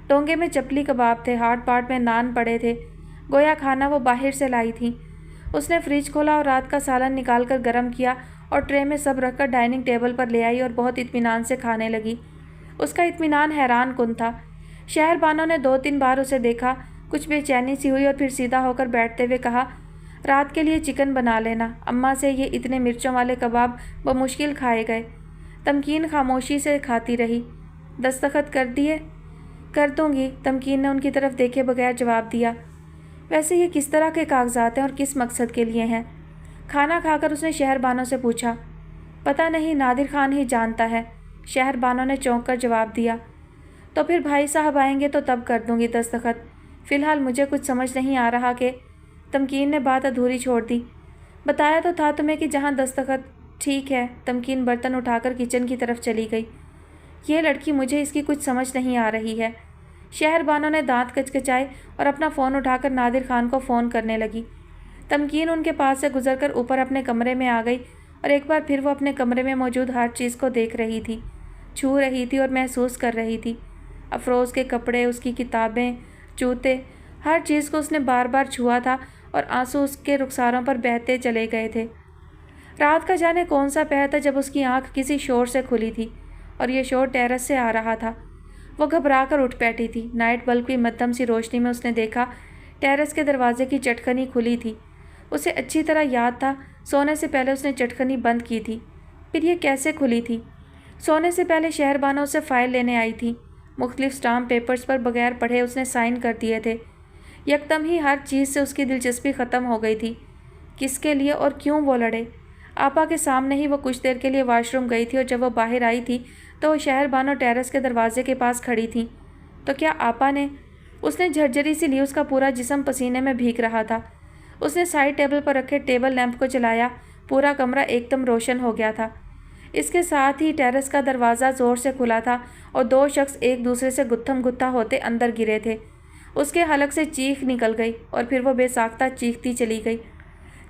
ڈونگے میں چپلی کباب تھے، ہاٹ پاٹ میں نان پڑے تھے، گویا کھانا وہ باہر سے لائی تھی۔ اس نے فریج کھولا اور رات کا سالن نکال کر گرم کیا اور ٹرے میں سب رکھ کر ڈائننگ ٹیبل پر لے آئی اور بہت اطمینان سے کھانے لگی۔ اس کا اطمینان حیران کن تھا۔ شہر بانو نے 2-3 بار اسے دیکھا، کچھ بے چینی سی ہوئی اور پھر سیدھا ہو کر بیٹھتے ہوئے کہا، رات کے لیے چکن بنا لینا، اماں سے یہ اتنے مرچوں والے کباب بمشکل کھائے گئے۔ تمکین خاموشی سے کھاتی رہی۔ دستخط کر دیے؟ کر دوں گی، تمکین نے ان کی طرف دیکھے بغیر جواب دیا۔ ویسے یہ کس طرح کے کاغذات ہیں اور کس مقصد کے لیے ہیں؟ کھانا کھا کر اس نے شہر بانو سے پوچھا۔ پتہ نہیں، نادر خان ہی جانتا ہے، شہر بانو نے چونک کر جواب دیا۔ تو پھر بھائی صاحب آئیں گے تو تب کر دوں گی دستخط، فی الحال مجھے کچھ سمجھ نہیں آ رہا کہ… تمکین نے بات ادھوری چھوڑ دی۔ بتایا تو تھا تمہیں کہ جہاں دستخط… ٹھیک ہے، تمکین برتن اٹھا کر کچن کی طرف چلی گئی۔ یہ لڑکی، مجھے اس کی کچھ سمجھ نہیں آ رہی ہے۔ شہر بانو نے دانت کچکچائے اور اپنا فون اٹھا کر نادر خان کو فون کرنے لگی۔ تمکین ان کے پاس سے گزر کر اوپر اپنے کمرے میں آ گئی اور ایک بار پھر وہ اپنے کمرے میں موجود ہر چیز کو دیکھ رہی تھی، چھو رہی تھی اور محسوس کر رہی تھی۔ افروز کے کپڑے، اس کی کتابیں، جوتے، ہر چیز کو اس نے بار بار چھوا تھا اور آنسو اس کے رخساروں پر بہتے چلے گئے تھے۔ رات کا جانے کون سا پہر تھا جب اس کی آنکھ کسی شور سے کھلی تھی، اور یہ شور ٹیرس سے آ رہا تھا۔ وہ گھبرا کر اٹھ بیٹھی تھی۔ نائٹ بلب کی مدھم سی روشنی میں اس نے دیکھا ٹیرس کے دروازے کی چٹکنی کھلی تھی۔ اسے اچھی طرح یاد تھا سونے سے پہلے اس نے چٹکنی بند کی تھی۔ پھر یہ کیسے کھلی تھی؟ سونے سے پہلے شہر بانو سے فائل لینے آئی تھی۔ مختلف اسٹامپ پیپرز پر بغیر پڑھے اس نے سائن کر دیے تھے۔ یکدم ہی ہر چیز سے اس کی دلچسپی ختم ہو گئی تھی۔ کس کے لیے اور کیوں وہ لڑے؟ آپا کے سامنے ہی وہ کچھ دیر کے لیے واش روم گئی تھی اور جب وہ باہر آئی تھی تو وہ شہر بانو ٹیرس کے دروازے کے پاس کھڑی تھی۔ تو کیا آپا نے… اس نے جھرجھری سی لی، اس کا پورا جسم پسینے میں بھیگ رہا تھا۔ اس نے سائڈ ٹیبل پر رکھے ٹیبل لیمپ کو جلایا۔ پورا کمرہ ایک دم روشن ہو گیا تھا۔ اس کے ساتھ ہی ٹیرس کا دروازہ زور سے کھلا تھا اور 2 شخص ایک دوسرے سے گتھم گتھا ہوتے اندر گرے تھے۔ اس کے حلق سے چیخ نکل گئی اور پھر وہ بے ساختہ چیختی چلی گئی۔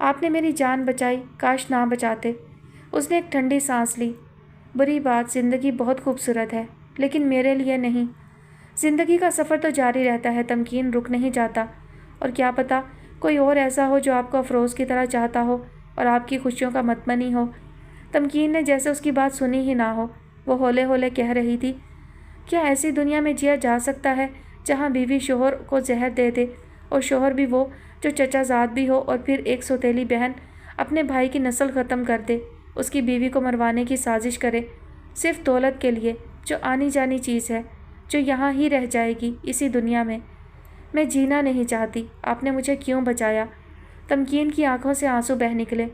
آپ نے میری جان بچائی، کاش نہ بچاتے۔ اس نے ایک ٹھنڈی سانس لی۔ بری بات، زندگی بہت خوبصورت ہے لیکن میرے لیے نہیں۔ زندگی کا سفر تو جاری رہتا ہے تمکین، رک نہیں جاتا، اور کیا پتہ کوئی اور ایسا ہو جو آپ کو افروز کی طرح چاہتا ہو اور آپ کی خوشیوں کا متمنی ہو۔ تمکین نے جیسے اس کی بات سنی ہی نہ ہو، وہ ہولے ہولے کہہ رہی تھی، کیا ایسی دنیا میں جیا جا سکتا ہے جہاں بیوی شوہر کو زہر دے دے، اور شوہر بھی وہ جو چچا زاد بھی ہو، اور پھر ایک سوتیلی بہن اپنے بھائی کی نسل ختم کر دے، اس کی بیوی کو مروانے کی سازش کرے، صرف دولت کے لیے، جو آنی جانی چیز ہے، جو یہاں ہی رہ جائے گی اسی دنیا میں۔ میں جینا نہیں چاہتی، آپ نے مجھے کیوں بچایا؟ تمکین کی آنکھوں سے آنسو بہہ نکلے۔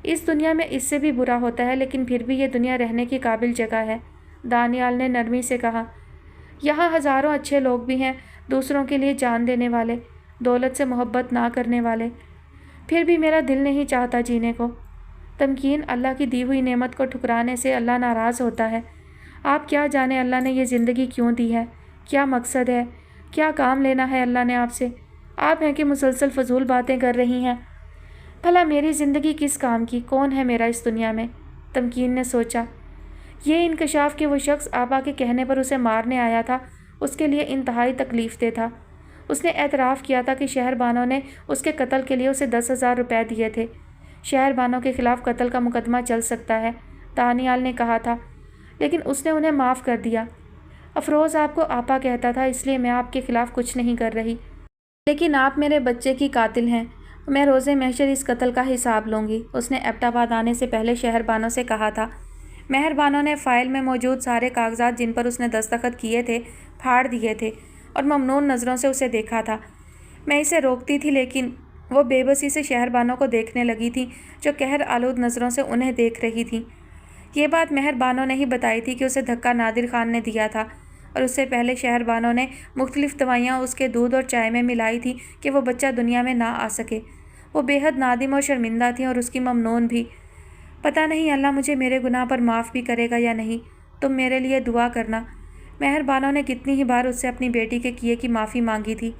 اس دنیا میں اس سے بھی برا ہوتا ہے، لیکن پھر بھی یہ دنیا رہنے کی قابل جگہ ہے، دانیال نے نرمی سے کہا۔ یہاں ہزاروں اچھے لوگ بھی ہیں، دوسروں کے لیے جان دینے والے، دولت سے محبت نہ کرنے والے، پھر بھی میرا دل نہیں چاہتا جینے کو۔ تمکین، اللہ کی دی ہوئی نعمت کو ٹھکرانے سے اللہ ناراض ہوتا ہے۔ آپ کیا جانے اللہ نے یہ زندگی کیوں دی ہے، کیا مقصد ہے، کیا کام لینا ہے اللہ نے آپ سے؟ آپ ہیں کہ مسلسل فضول باتیں کر رہی ہیں۔ بھلا میری زندگی کس کام کی، کون ہے میرا اس دنیا میں؟ تمکین نے سوچا۔ یہ انکشاف کہ وہ شخص آپا کے کہنے پر اسے مارنے آیا تھا اس کے لیے انتہائی تکلیف دہ تھا۔ اس نے اعتراف کیا تھا کہ شہر بانو نے اس کے قتل کے لیے اسے 10,000 روپے دیے تھے۔ شہر بانو کے خلاف قتل کا مقدمہ چل سکتا ہے، دانیال نے کہا تھا، لیکن اس نے انہیں معاف کر دیا۔ افروز آپ کو آپا کہتا تھا، اس لیے میں آپ کے خلاف کچھ نہیں کر رہی، لیکن آپ میرے بچے کی قاتل ہیں، میں روز محشر اس قتل کا حساب لوں گی۔ اس نے ایبٹ آباد آنے سے پہلے شہر بانو سے کہا تھا۔ مہر بانو نے فائل میں موجود سارے کاغذات جن پر اس نے دستخط کیے تھے پھاڑ دیے تھے اور ممنون نظروں سے اسے دیکھا تھا۔ میں اسے روکتی تھی لیکن وہ بے بسی سے شہر بانو کو دیکھنے لگی تھی جو قہر آلود نظروں سے انہیں دیکھ رہی تھی۔ یہ بات مہر بانو نے ہی بتائی تھی کہ اسے دھکا نادر خان نے دیا تھا، اور اس سے پہلے شہر بانو نے مختلف دوائیاں اس کے دودھ اور چائے میں ملائی تھی کہ وہ بچہ دنیا میں نہ آ سکے۔ وہ بے حد نادم اور شرمندہ تھی اور اس کی ممنون بھی۔ پتہ نہیں اللہ مجھے میرے گناہ پر معاف بھی کرے گا یا نہیں، تم میرے لیے دعا کرنا۔ مہر بانو نے کتنی ہی بار اس سے اپنی بیٹی کے کیے کی معافی مانگی تھی۔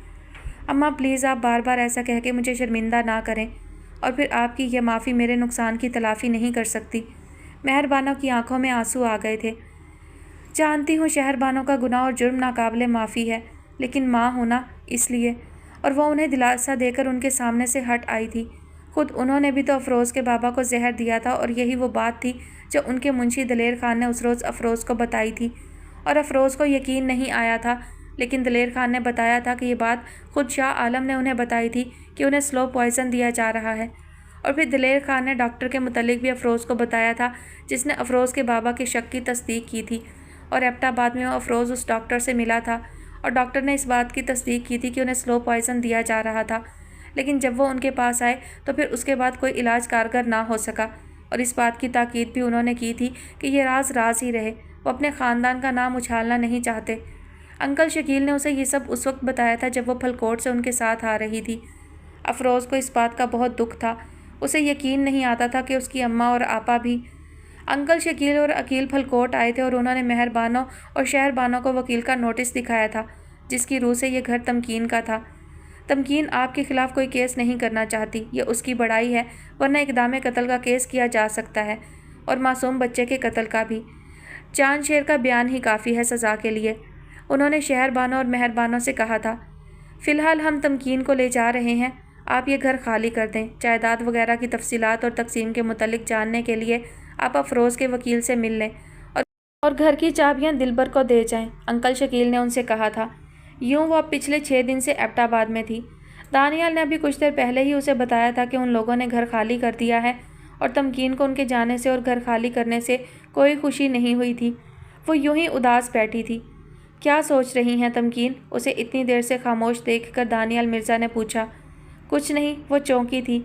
اماں پلیز آپ بار بار ایسا کہہ کے مجھے شرمندہ نہ کریں، اور پھر آپ کی یہ معافی میرے نقصان کی تلافی نہیں کر سکتی۔ مہر بانو کی آنکھوں میں آنسو آ گئے تھے۔ جانتی ہوں شہر بانو کا گناہ اور جرم ناقابل معافی ہے، لیکن ماں ہونا اس لیے، اور وہ انہیں دلاسا دے کر ان کے سامنے سے ہٹ آئی تھی۔ خود انہوں نے بھی تو افروز کے بابا کو زہر دیا تھا، اور یہی وہ بات تھی جو ان کے منشی دلیر خان نے اس روز افروز کو بتائی تھی، اور افروز کو یقین نہیں آیا تھا، لیکن دلیر خان نے بتایا تھا کہ یہ بات خود شاہ عالم نے انہیں بتائی تھی کہ انہیں سلو پوائزن دیا جا رہا ہے۔ اور پھر دلیر خان نے ڈاکٹر کے متعلق بھی افروز کو بتایا تھا جس نے افروز کے بابا کے شک کی تصدیق کی تھی، اور ایبٹ آباد میں افروز اس ڈاکٹر سے ملا تھا، اور ڈاکٹر نے اس بات کی تصدیق کی تھی کہ انہیں سلو پوائزن دیا جا رہا تھا، لیکن جب وہ ان کے پاس آئے تو پھر اس کے بعد کوئی علاج کارگر نہ ہو سکا، اور اس بات کی تاکید بھی انہوں نے کی تھی کہ یہ راز راز ہی رہے، وہ اپنے خاندان کا نام اچھالنا نہیں چاہتے۔ انکل شکیل نے اسے یہ سب اس وقت بتایا تھا جب وہ پھلکوٹ سے ان کے ساتھ آ رہی تھی۔ افروز کو اس بات کا بہت دکھ تھا، اسے یقین نہیں آتا تھا کہ اس کی اماں اور آپا بھی۔ انکل شکیل اور عقیل پھلکوٹ آئے تھے اور انہوں نے مہر بانو اور شہر بانو کو وکیل کا نوٹس دکھایا تھا جس کی روح سے یہ گھر تمکین کا تھا۔ تمکین آپ کے خلاف کوئی کیس نہیں کرنا چاہتی، یہ اس کی بڑائی ہے، ورنہ اقدام قتل کا کیس کیا جا سکتا ہے، اور معصوم بچے کے قتل کا بھی۔ چاند شیر کا بیان ہی کافی ہے سزا کے لیے، انہوں نے شہر بانو اور مہر بانو سے کہا تھا۔ فی الحال ہم تمکین کو لے جا رہے ہیں، آپ یہ گھر خالی کر دیں۔ جائیداد وغیرہ کی تفصیلات اور تقسیم کے متعلق جاننے کے لیے آپ افروز کے وکیل سے مل لیں، اور گھر کی چابیاں دلبر کو دے جائیں، انکل شکیل نے ان سے کہا تھا۔ یوں وہ اب پچھلے 6 دن سے ایبٹ آباد میں تھی۔ دانیال نے ابھی کچھ دیر پہلے ہی اسے بتایا تھا کہ ان لوگوں نے گھر خالی کر دیا ہے، اور تمکین کو ان کے جانے سے اور گھر خالی کرنے سے کوئی خوشی نہیں ہوئی تھی۔ وہ یوں ہی اداس بیٹھی تھی۔ کیا سوچ رہی ہیں تمکین؟ اسے اتنی دیر سے خاموش دیکھ کر دانیال مرزا نے پوچھا۔ کچھ نہیں، وہ چونکی تھی۔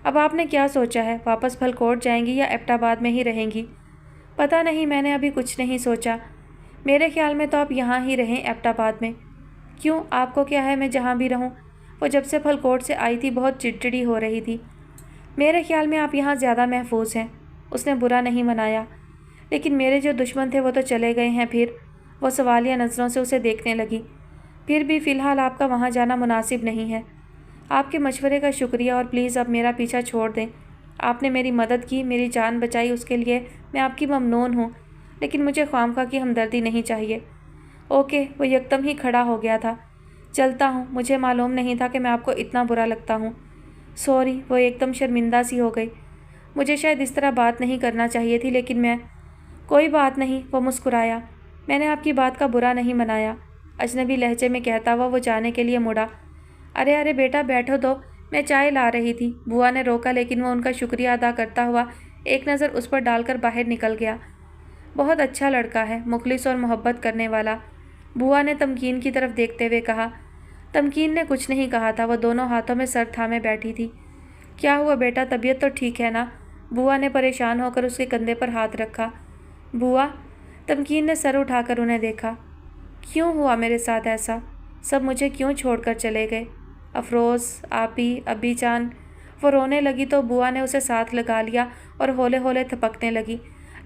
اب آپ نے کیا سوچا ہے، واپس پھلکوٹ جائیں گی یا ایبٹ آباد میں ہی رہیں گی؟ پتہ نہیں، میں نے ابھی کچھ نہیں سوچا، میرے خیال میں تو آپ یہاں ہی رہیں ایبٹ آباد میں۔ کیوں، آپ کو کیا ہے میں جہاں بھی رہوں؟ وہ جب سے پھلکوٹ سے آئی تھی بہت چڑچڑی ہو رہی تھی۔ میرے خیال میں آپ یہاں زیادہ محفوظ ہیں، اس نے برا نہیں منایا۔ لیکن میرے جو دشمن تھے وہ تو چلے گئے ہیں پھر، وہ سوالیہ نظروں سے اسے دیکھنے لگی۔ پھر بھی فی الحال آپ کا وہاں جانا مناسب نہیں ہے۔ آپ کے مشورے کا شکریہ اور پلیز اب میرا پیچھا چھوڑ دیں۔ آپ نے میری مدد کی، میری جان بچائی، اس کے لیے میں آپ کی ممنون ہوں، لیکن مجھے خوامخواہ کی ہمدردی نہیں چاہیے۔ اوکے، وہ یکدم ہی کھڑا ہو گیا تھا۔ چلتا ہوں، مجھے معلوم نہیں تھا کہ میں آپ کو اتنا برا لگتا ہوں۔ سوری، وہ ایک دم شرمندہ سی ہو گئی۔ مجھے شاید اس طرح بات نہیں کرنا چاہیے تھی، لیکن میں… کوئی بات نہیں، وہ مسکرایا۔ میں نے آپ کی بات کا برا نہیں منایا، اجنبی لہجے میں کہتا ہوا وہ جانے کے لیے مڑا۔ ارے بیٹا بیٹھو تو، میں چائے لا رہی تھی۔ بوا نے روکا، لیکن وہ ان کا شکریہ ادا کرتا ہوا ایک نظر اس پر ڈال کر باہر نکل گیا۔ بہت اچھا لڑکا ہے، مخلص اور محبت کرنے والا، بوا نے تمکین کی طرف دیکھتے ہوئے کہا۔ تمکین نے کچھ نہیں کہا تھا، وہ دونوں ہاتھوں میں سر تھامے بیٹھی تھی۔ کیا ہوا بیٹا، طبیعت تو ٹھیک ہے نا؟ بوا نے پریشان ہو کر اس کے کندھے پر ہاتھ رکھا۔ بوا، تمکین نے سر اٹھا کر انہیں دیکھا۔ کیوں ہوا میرے ساتھ ایسا؟ سب مجھے کیوں چھوڑ کر چلے گئے؟ افروز، آپی، ابی جان۔ وہ رونے لگی تو بوا نے اسے ساتھ لگا لیا اور ہولے ہولے تھپکنے لگی،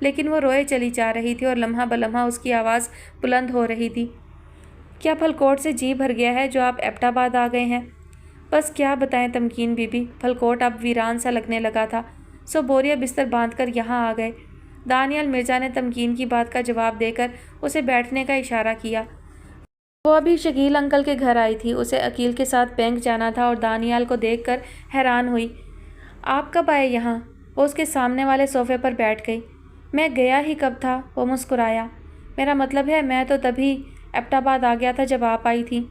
لیکن وہ روئے چلی جا رہی تھی اور لمحہ بلمحہ اس کی آواز بلند ہو رہی تھی۔ کیا پھلکوٹ سے جی بھر گیا ہے جو آپ ایبٹ آباد آ گئے ہیں؟ بس کیا بتائیں تمکین بی بی، پھلکوٹ اب ویران سا لگنے لگا تھا، سو بوریا بستر باندھ کر یہاں آ گئے۔ دانیال مرزا نے تمکین کی بات کا جواب دے کر اسے بیٹھنے کا اشارہ کیا۔ وہ ابھی شکیل انکل کے گھر آئی تھی، اسے عقیل کے ساتھ بینک جانا تھا اور دانیال کو دیکھ کر حیران ہوئی۔ آپ کب آئے یہاں؟ وہ اس کے سامنے والے صوفے پر بیٹھ گئی۔ میں گیا ہی کب تھا، وہ مسکرایا۔ میرا مطلب ہے میں تو تبھی ایبٹ آباد آ گیا تھا جب آپ آئی تھیں۔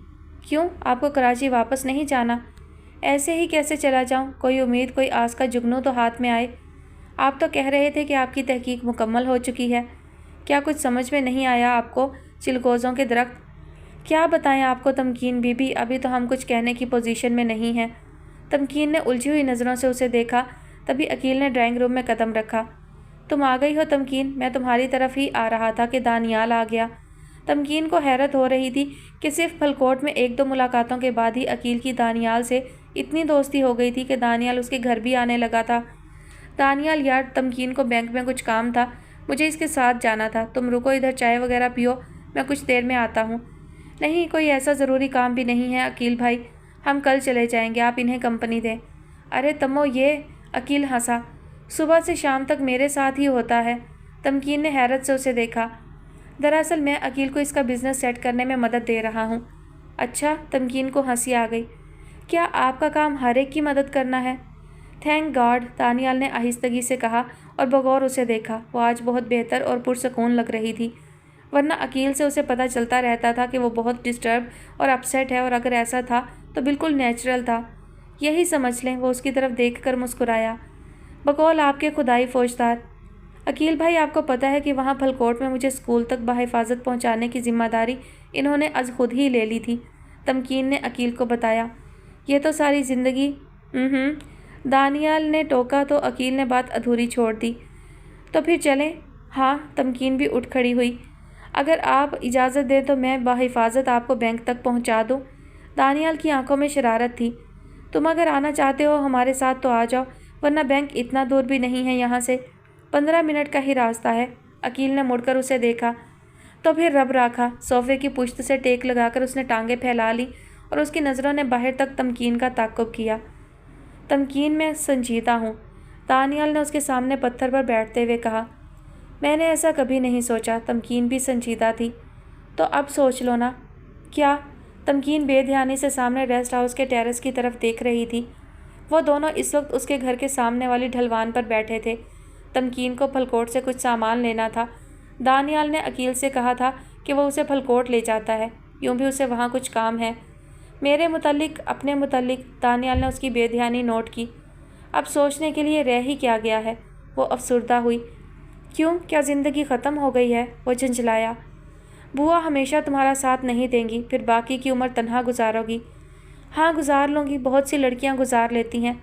کیوں، آپ کو کراچی واپس نہیں جانا؟ ایسے ہی کیسے چلا جاؤں، کوئی امید، کوئی آس کا جگنو تو ہاتھ میں آئے۔ آپ تو کہہ رہے تھے کہ آپ کی تحقیق مکمل ہو چکی ہے۔ کیا کچھ سمجھ میں نہیں آیا آپ کو؟ چلگوزوں کے درخت… کیا بتائیں آپ کو تمکین بی بی، ابھی تو ہم کچھ کہنے کی پوزیشن میں نہیں ہیں۔ تمکین نے الجھی ہوئی نظروں سے اسے دیکھا، تبھی عقیل نے ڈرائنگ روم میں قدم رکھا۔ تم آ گئی ہو تمکین، میں تمہاری طرف ہی آ رہا تھا کہ دانیال آ گیا۔ تمکین کو حیرت ہو رہی تھی کہ صرف پھلکوٹ میں ایک دو ملاقاتوں کے بعد ہی عقیل کی دانیال سے اتنی دوستی ہو گئی تھی کہ دانیال اس کے گھر بھی آنے لگا تھا۔ دانیال یار، تمکین کو بینک میں کچھ کام تھا، مجھے اس کے ساتھ جانا تھا، تم رکو ادھر، چائے وغیرہ پیو، میں کچھ دیر میں آتا ہوں۔ نہیں، کوئی ایسا ضروری کام بھی نہیں ہے عقیل بھائی، ہم کل چلے جائیں گے، آپ انہیں کمپنی دیں۔ ارے تمو یہ… عقیل ہنسا۔ صبح سے شام تک میرے ساتھ ہی ہوتا ہے۔ تمکین نے حیرت سے اسے دیکھا۔ دراصل میں عقیل کو اس کا بزنس سیٹ کرنے میں مدد دے رہا ہوں۔ اچھا، تمکین کو ہنسی آ گئی۔ کیا آپ کا کام ہر ایک کی مدد کرنا ہے؟ تھینک گاڈ، دانیال نے آہستگی سے کہا اور بغور اسے دیکھا۔ وہ آج بہت بہتر اور پرسکون لگ رہی تھی، ورنہ عقیل سے اسے پتہ چلتا رہتا تھا کہ وہ بہت ڈسٹرب اور اپسیٹ ہے، اور اگر ایسا تھا تو بالکل نیچرل تھا۔ یہی سمجھ لیں۔ وہ اس کی طرف دیکھ کر مسکرایا۔ بقول آپ کے خدائی فوجدار۔ عقیل بھائی، آپ کو پتہ ہے کہ وہاں پھلکوٹ میں مجھے اسکول تک بحفاظت پہنچانے کی ذمہ داری انہوں نے از خود ہی لے لی تھی، تمکین نے عقیل کو بتایا۔ یہ تو ساری زندگی… دانیال نے ٹوکا تو عقیل نے بات ادھوری چھوڑ دی۔ تو پھر چلیں؟ ہاں، تمکین بھی اٹھ کھڑی ہوئی۔ اگر آپ اجازت دیں تو میں بحفاظت آپ کو بینک تک پہنچا دوں۔ دانیال کی آنکھوں میں شرارت تھی۔ تم اگر آنا چاہتے ہو ہمارے ساتھ تو آ جاؤ، ورنہ بینک اتنا دور بھی نہیں ہے یہاں سے، 15 منٹ کا ہی راستہ ہے۔ عقیل نے مڑ کر اسے دیکھا۔ تو پھر رب راکھا۔ صوفے کی پشت سے ٹیک لگا کر اس نے ٹانگیں پھیلا لی اور اس کی نظروں نے باہر تک تمکین کا تعقب کیا۔ تمکین، میں سنجیدہ ہوں، دانیال نے اس کے سامنے پتھر پر بیٹھتے ہوئے کہا۔ میں نے ایسا کبھی نہیں سوچا۔ تمکین بھی سنجیدہ تھی۔ تو اب سوچ لو نا۔ کیا؟ تمکین بے دھیانی سے سامنے ریسٹ ہاؤس کے ٹیرس کی طرف دیکھ رہی تھی۔ وہ دونوں اس وقت اس کے گھر کے سامنے والی ڈھلوان پر بیٹھے تھے۔ تمکین کو پھلکوٹ سے کچھ سامان لینا تھا۔ دانیال نے عقیل سے کہا تھا کہ وہ اسے پھلکوٹ لے جاتا ہے، یوں بھی اسے وہاں کچھ کام ہے۔ میرے متعلق، اپنے متعلق، دانیال نے اس کی بے دھیانی نوٹ کی۔ اب سوچنے کے لیے رہ ہی کیا گیا ہے؟ وہ افسردہ ہوئی۔ کیوں، کیا زندگی ختم ہو گئی ہے؟ وہ جھنجھلایا۔ بوا ہمیشہ تمہارا ساتھ نہیں دیں گی، پھر باقی کی عمر تنہا گزارو گی۔ ہاں، گزار لوں گی، بہت سی لڑکیاں گزار لیتی ہیں،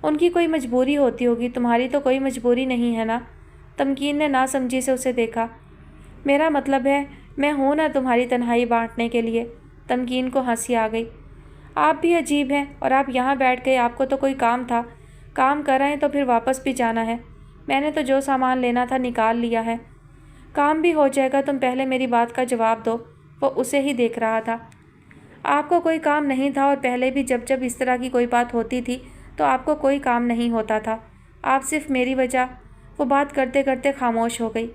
ان کی کوئی مجبوری ہوتی ہوگی، تمہاری تو کوئی مجبوری نہیں ہے نا؟ تمکین نے ناسمجھی سے اسے دیکھا۔ میرا مطلب ہے میں ہوں نا تمہاری تنہائی بانٹنے کے لیے۔ تمکین کو ہنسی آ گئی۔ آپ بھی عجیب ہیں، اور آپ یہاں بیٹھ گئے، آپ کو تو کوئی کام تھا، کام کر رہے ہیں تو پھر واپس بھی جانا ہے۔ میں نے تو جو سامان لینا تھا نکال لیا ہے، کام بھی ہو جائے گا، تم پہلے میری بات کا جواب دو۔ وہ اسے ہی دیکھ رہا تھا۔ آپ کو کوئی کام نہیں تھا، اور پہلے بھی جب جب اس طرح کی کوئی بات ہوتی تھی تو آپ کو کوئی کام نہیں ہوتا تھا، آپ صرف میری وجہ۔ وہ بات کرتے کرتے خاموش ہو گئی۔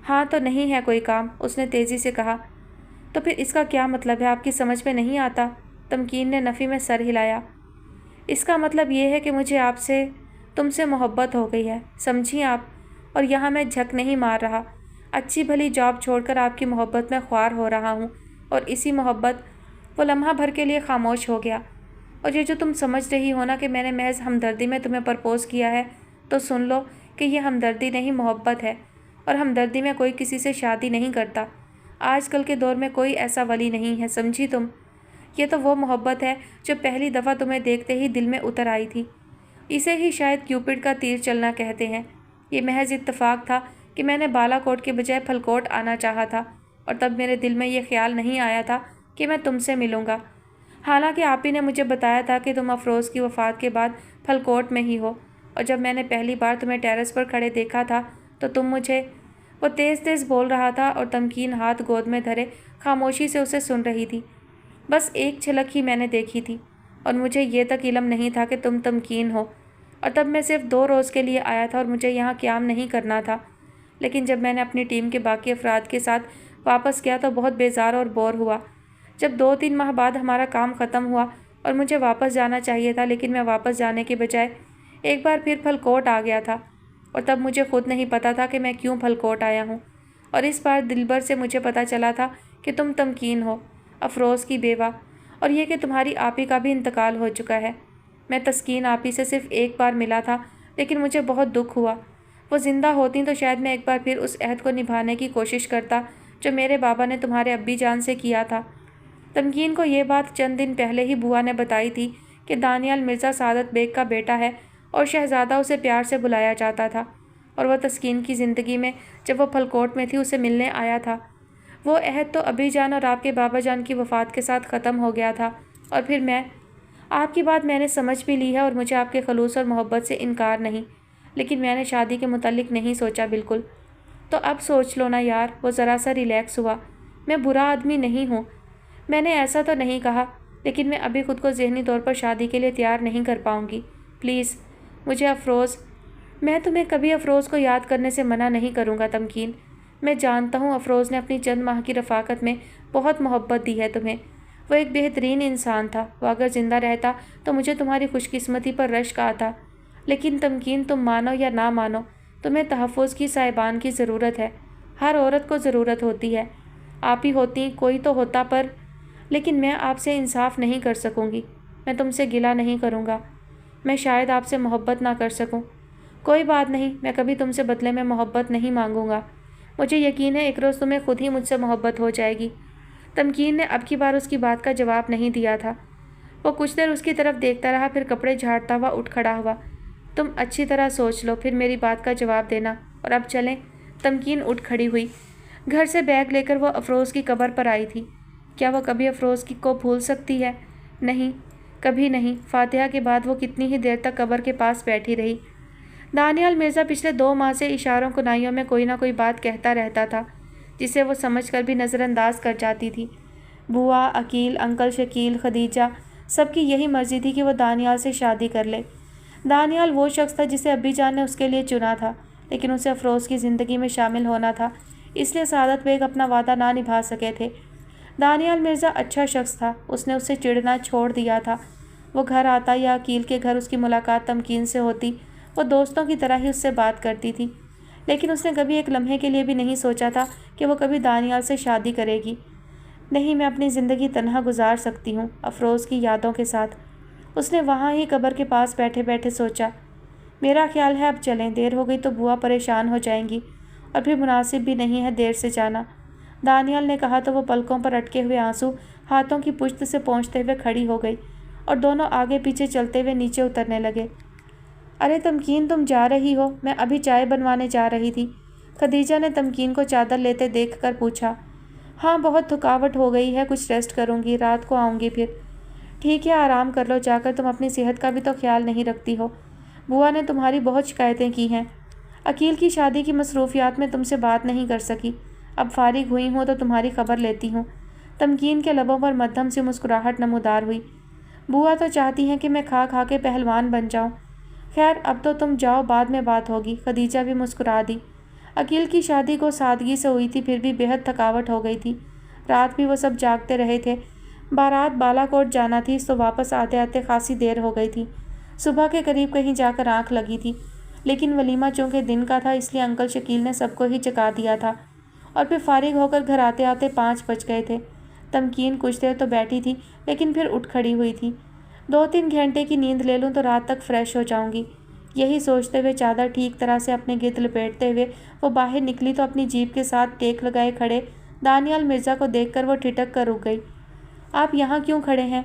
ہاں تو نہیں ہے کوئی کام، اس نے تیزی سے کہا۔ تو پھر اس کا کیا مطلب ہے؟ آپ کی سمجھ میں نہیں آتا؟ تمکین نے نفی میں سر ہلایا۔ اس کا مطلب یہ ہے کہ مجھے تم سے محبت ہو گئی ہے، سمجھی آپ؟ اور یہاں میں جھک نہیں مار رہا، اچھی بھلی جاب چھوڑ کر آپ کی محبت میں خوار ہو رہا ہوں، اور اسی محبت۔ وہ لمحہ بھر کے لیے خاموش ہو گیا۔ اور یہ جو تم سمجھ رہی ہو نا کہ میں نے محض ہمدردی میں تمہیں پرپوز کیا ہے، تو سن لو کہ یہ ہمدردی نہیں، محبت ہے، اور ہمدردی میں کوئی کسی سے شادی نہیں کرتا۔ آج کل کے دور میں کوئی ایسا ولی نہیں ہے، سمجھی تم؟ یہ تو وہ محبت ہے جو پہلی دفعہ تمہیں دیکھتے ہی دل میں اتر آئی تھی۔ اسے ہی شاید کیوپڈ کا تیر چلنا کہتے ہیں۔ یہ محض اتفاق تھا کہ میں نے بالا کوٹ کے بجائے پھل کوٹ آنا چاہا تھا، اور تب میرے دل میں یہ خیال نہیں آیا تھا کہ میں تم سے ملوں گا۔ حالانکہ آپ ہی نے مجھے بتایا تھا کہ تم افروز کی وفات کے بعد پھل کوٹ میں ہی ہو، اور جب میں نے پہلی بار تمہیں ٹیرس پر کھڑے دیکھا تھا تو تم مجھے… وہ تیز تیز بول رہا تھا، اور تمکین ہاتھ گود میں دھرے خاموشی سے اسے سن رہی تھی۔ بس ایک جھلک ہی میں نے دیکھی تھی، اور مجھے یہ تک علم نہیں تھا کہ تم تمکین ہو، اور تب میں صرف 2 روز کے لیے آیا تھا اور مجھے یہاں قیام نہیں کرنا تھا۔ لیکن جب میں نے اپنی ٹیم کے باقی افراد کے ساتھ واپس کیا تو بہت بیزار اور بور ہوا۔ جب 2-3 ماہ بعد ہمارا کام ختم ہوا اور مجھے واپس جانا چاہیے تھا، لیکن میں واپس جانے کے بجائے ایک بار پھر پھل کوٹ آ گیا تھا، اور تب مجھے خود نہیں پتا تھا کہ میں کیوں پھل کوٹ آیا ہوں۔ اور اس بار دلبر سے مجھے پتا چلا تھا کہ تم تمکین ہو، افروز کی بیوہ، اور یہ کہ تمہاری آپی کا بھی انتقال ہو چکا ہے۔ میں تسکین آپی سے صرف ایک بار ملا تھا، لیکن مجھے بہت دکھ ہوا۔ وہ زندہ ہوتیں تو شاید میں ایک بار پھر اس عہد کو نبھانے کی کوشش کرتا جو میرے بابا نے تمہارے ابی جان سے کیا تھا۔ تمکین کو یہ بات چند دن پہلے ہی بوا نے بتائی تھی کہ دانیال مرزا سعادت بیگ کا بیٹا ہے، اور شہزادہ اسے پیار سے بلایا جاتا تھا، اور وہ تسکین کی زندگی میں جب وہ پھل کوٹ میں تھی اسے ملنے آیا تھا۔ وہ عہد تو ابی جان اور آپ کے بابا جان کی وفات کے ساتھ ختم ہو گیا تھا، اور پھر آپ کی بات میں نے سمجھ بھی لی ہے، اور مجھے آپ کے خلوص اور محبت سے انکار نہیں، لیکن میں نے شادی کے متعلق نہیں سوچا بالکل۔ تو اب سوچ لو نا یار۔ وہ ذرا سا ریلیکس ہوا۔ میں برا آدمی نہیں ہوں، میں نے ایسا تو نہیں کہا، لیکن میں ابھی خود کو ذہنی طور پر شادی کے لیے تیار نہیں کر پاؤں گی۔ پلیز مجھے میں تمہیں کبھی افروز کو یاد کرنے سے منع نہیں کروں گا تمکین۔ میں جانتا ہوں افروز نے اپنی چند ماہ کی رفاقت میں بہت محبت دی ہے تمہیں۔ وہ ایک بہترین انسان تھا، وہ اگر زندہ رہتا تو مجھے تمہاری خوش قسمتی پر رشک آتا۔ لیکن تمکین، تم مانو یا نہ مانو، تمہیں تحفظ کی صاحبان کی ضرورت ہے۔ ہر عورت کو ضرورت ہوتی ہے۔ آپ ہی ہوتی، کوئی تو ہوتا، پر لیکن میں آپ سے انصاف نہیں کر سکوں گی۔ میں تم سے گلہ نہیں کروں گا، میں شاید آپ سے محبت نہ کر سکوں۔ کوئی بات نہیں، میں کبھی تم سے بدلے میں محبت نہیں مانگوں گا۔ مجھے یقین ہے ایک روز تمہیں خود ہی مجھ سے محبت ہو جائے گی۔ تمکین نے اب کی بار اس کی بات کا جواب نہیں دیا تھا۔ وہ کچھ دیر اس کی طرف دیکھتا رہا، پھر کپڑے جھاڑتا ہوا اٹھ کھڑا ہوا۔ تم اچھی طرح سوچ لو، پھر میری بات کا جواب دینا، اور اب چلیں۔ تمکین اٹھ کھڑی ہوئی۔ گھر سے بیگ لے کر وہ افروز کی قبر پر آئی تھی۔ کیا وہ کبھی افروز کو بھول سکتی ہے؟ نہیں، کبھی نہیں۔ فاتحہ کے بعد وہ کتنی ہی دیر تک قبر کے پاس بیٹھی رہی۔ دانیال مرزا پچھلے 2 ماہ سے اشاروں کنائیوں میں کوئی نہ کوئی بات کہتا رہتا تھا، جسے وہ سمجھ کر بھی نظر انداز کر جاتی تھی۔ بوا، عقیل، انکل شکیل، خدیجہ، سب کی یہی مرضی تھی کہ وہ دانیال سے شادی کر لے۔ دانیال وہ شخص تھا جسے ابی جان نے اس کے لیے چنا تھا، لیکن اسے افروز کی زندگی میں شامل ہونا تھا، اس لیے سعادت بیگ اپنا وعدہ نہ نبھا سکے تھے۔ دانیال مرزا اچھا شخص تھا، اس نے اس سے چڑنا چھوڑ دیا تھا۔ وہ گھر آتا یا عقیل کے گھر اس کی ملاقات تمکین سے ہوتی، وہ دوستوں کی طرح ہی اس سے بات کرتی تھی، لیکن اس نے کبھی ایک لمحے کے لیے بھی نہیں سوچا تھا کہ وہ کبھی دانیال سے شادی کرے گی۔ نہیں، میں اپنی زندگی تنہا گزار سکتی ہوں، افروز کی یادوں کے ساتھ۔ اس نے وہاں ہی قبر کے پاس بیٹھے بیٹھے سوچا۔ میرا خیال ہے اب چلیں، دیر ہو گئی تو بوا پریشان ہو جائیں گی، اور پھر مناسب بھی نہیں ہے دیر سے جانا۔ دانیال نے کہا تو وہ پلکوں پر اٹکے ہوئے آنسو ہاتھوں کی پشت سے پہنچتے ہوئے کھڑی ہو گئی، اور دونوں آگے پیچھے چلتے ہوئے نیچے اترنے لگے۔ ارے تمکین، تم جا رہی ہو؟ میں ابھی چائے بنوانے جا رہی تھی، خدیجہ نے تمکین کو چادر لیتے دیکھ کر پوچھا۔ ہاں، بہت تھکاوٹ ہو گئی ہے، کچھ ریسٹ کروں گی، رات کو آؤں گی پھر۔ ٹھیک ہے، آرام کر لو جا کر، تم اپنی صحت کا بھی تو خیال نہیں رکھتی ہو۔ بوا نے تمہاری بہت شکایتیں کی ہیں۔ عقیل کی شادی کی مصروفیات میں تم سے بات نہیں کر سکی، اب فارغ ہوئی ہوں تو تمہاری خبر لیتی ہوں۔ تمکین کے لبوں پر مدھم سی مسکراہٹ نمودار ہوئی۔ بوا تو چاہتی ہیں کہ میں کھا کھا کے پہلوان بن جاؤں۔ خیر اب تو تم جاؤ، بعد میں بات ہوگی۔ خدیجہ بھی مسکرا دی۔ عقیل کی شادی کو سادگی سے ہوئی تھی، پھر بھی بے حد تھکاوٹ ہو گئی تھی۔ رات بھی وہ سب جاگتے رہے تھے۔ بارات بالا کوٹ جانا تھی تو واپس آتے آتے خاصی دیر ہو گئی تھی۔ صبح کے قریب کہیں جا کر آنکھ لگی تھی، لیکن ولیمہ چونکہ دن کا تھا اس لیے انکل شکیل نے سب کو ہی جگا دیا تھا، اور پھر فارغ ہو کر گھر آتے آتے 5 بج گئے تھے۔ تمکین کچھ دیر تو بیٹھی تھی، لیکن پھر اٹھ کھڑی ہوئی تھی۔ 2-3 گھنٹے کی نیند لے لوں تو رات تک فریش ہو جاؤں گی۔ یہی سوچتے ہوئے چادر ٹھیک طرح سے اپنے گرد لپیٹتے ہوئے وہ باہر نکلی تو اپنی جیپ کے ساتھ ٹیک لگائے کھڑے دانیال مرزا کو دیکھ کر وہ ٹھٹک کر رک گئی۔ آپ یہاں کیوں کھڑے ہیں؟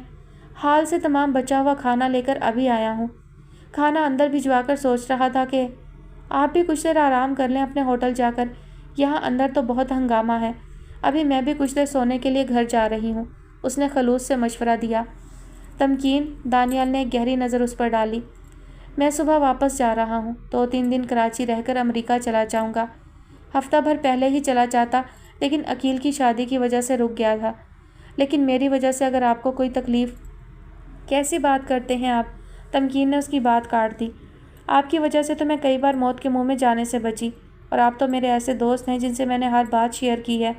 حال سے تمام بچا ہوا کھانا لے کر ابھی آیا ہوں۔ کھانا اندر بھجوا کر سوچ رہا تھا کہ آپ بھی کچھ دیر آرام کر لیں اپنے ہوٹل جا کر، یہاں اندر تو بہت ہنگامہ ہے۔ ابھی میں بھی کچھ دیر سونے کے لیے گھر جا رہی ہوں، اس نے خلوص سے مشورہ دیا۔ تمکین، دانیال نے ایک گہری نظر اس پر ڈالی۔ میں صبح واپس جا رہا ہوں، 2-3 دن کراچی رہ کر امریکہ چلا جاؤں گا۔ ہفتہ بھر پہلے ہی چلا جاتا، لیکن عقیل کی شادی کی وجہ سے رک گیا تھا۔ لیکن میری وجہ سے اگر آپ کو کوئی تکلیف… کیسی بات کرتے ہیں آپ؟ تمکین نے اس کی بات کاٹ دی۔ آپ کی وجہ سے تو میں کئی بار موت کے منہ میں جانے سے بچی، اور آپ تو میرے ایسے دوست ہیں جن سے میں نے ہر بات شیئر کی ہے۔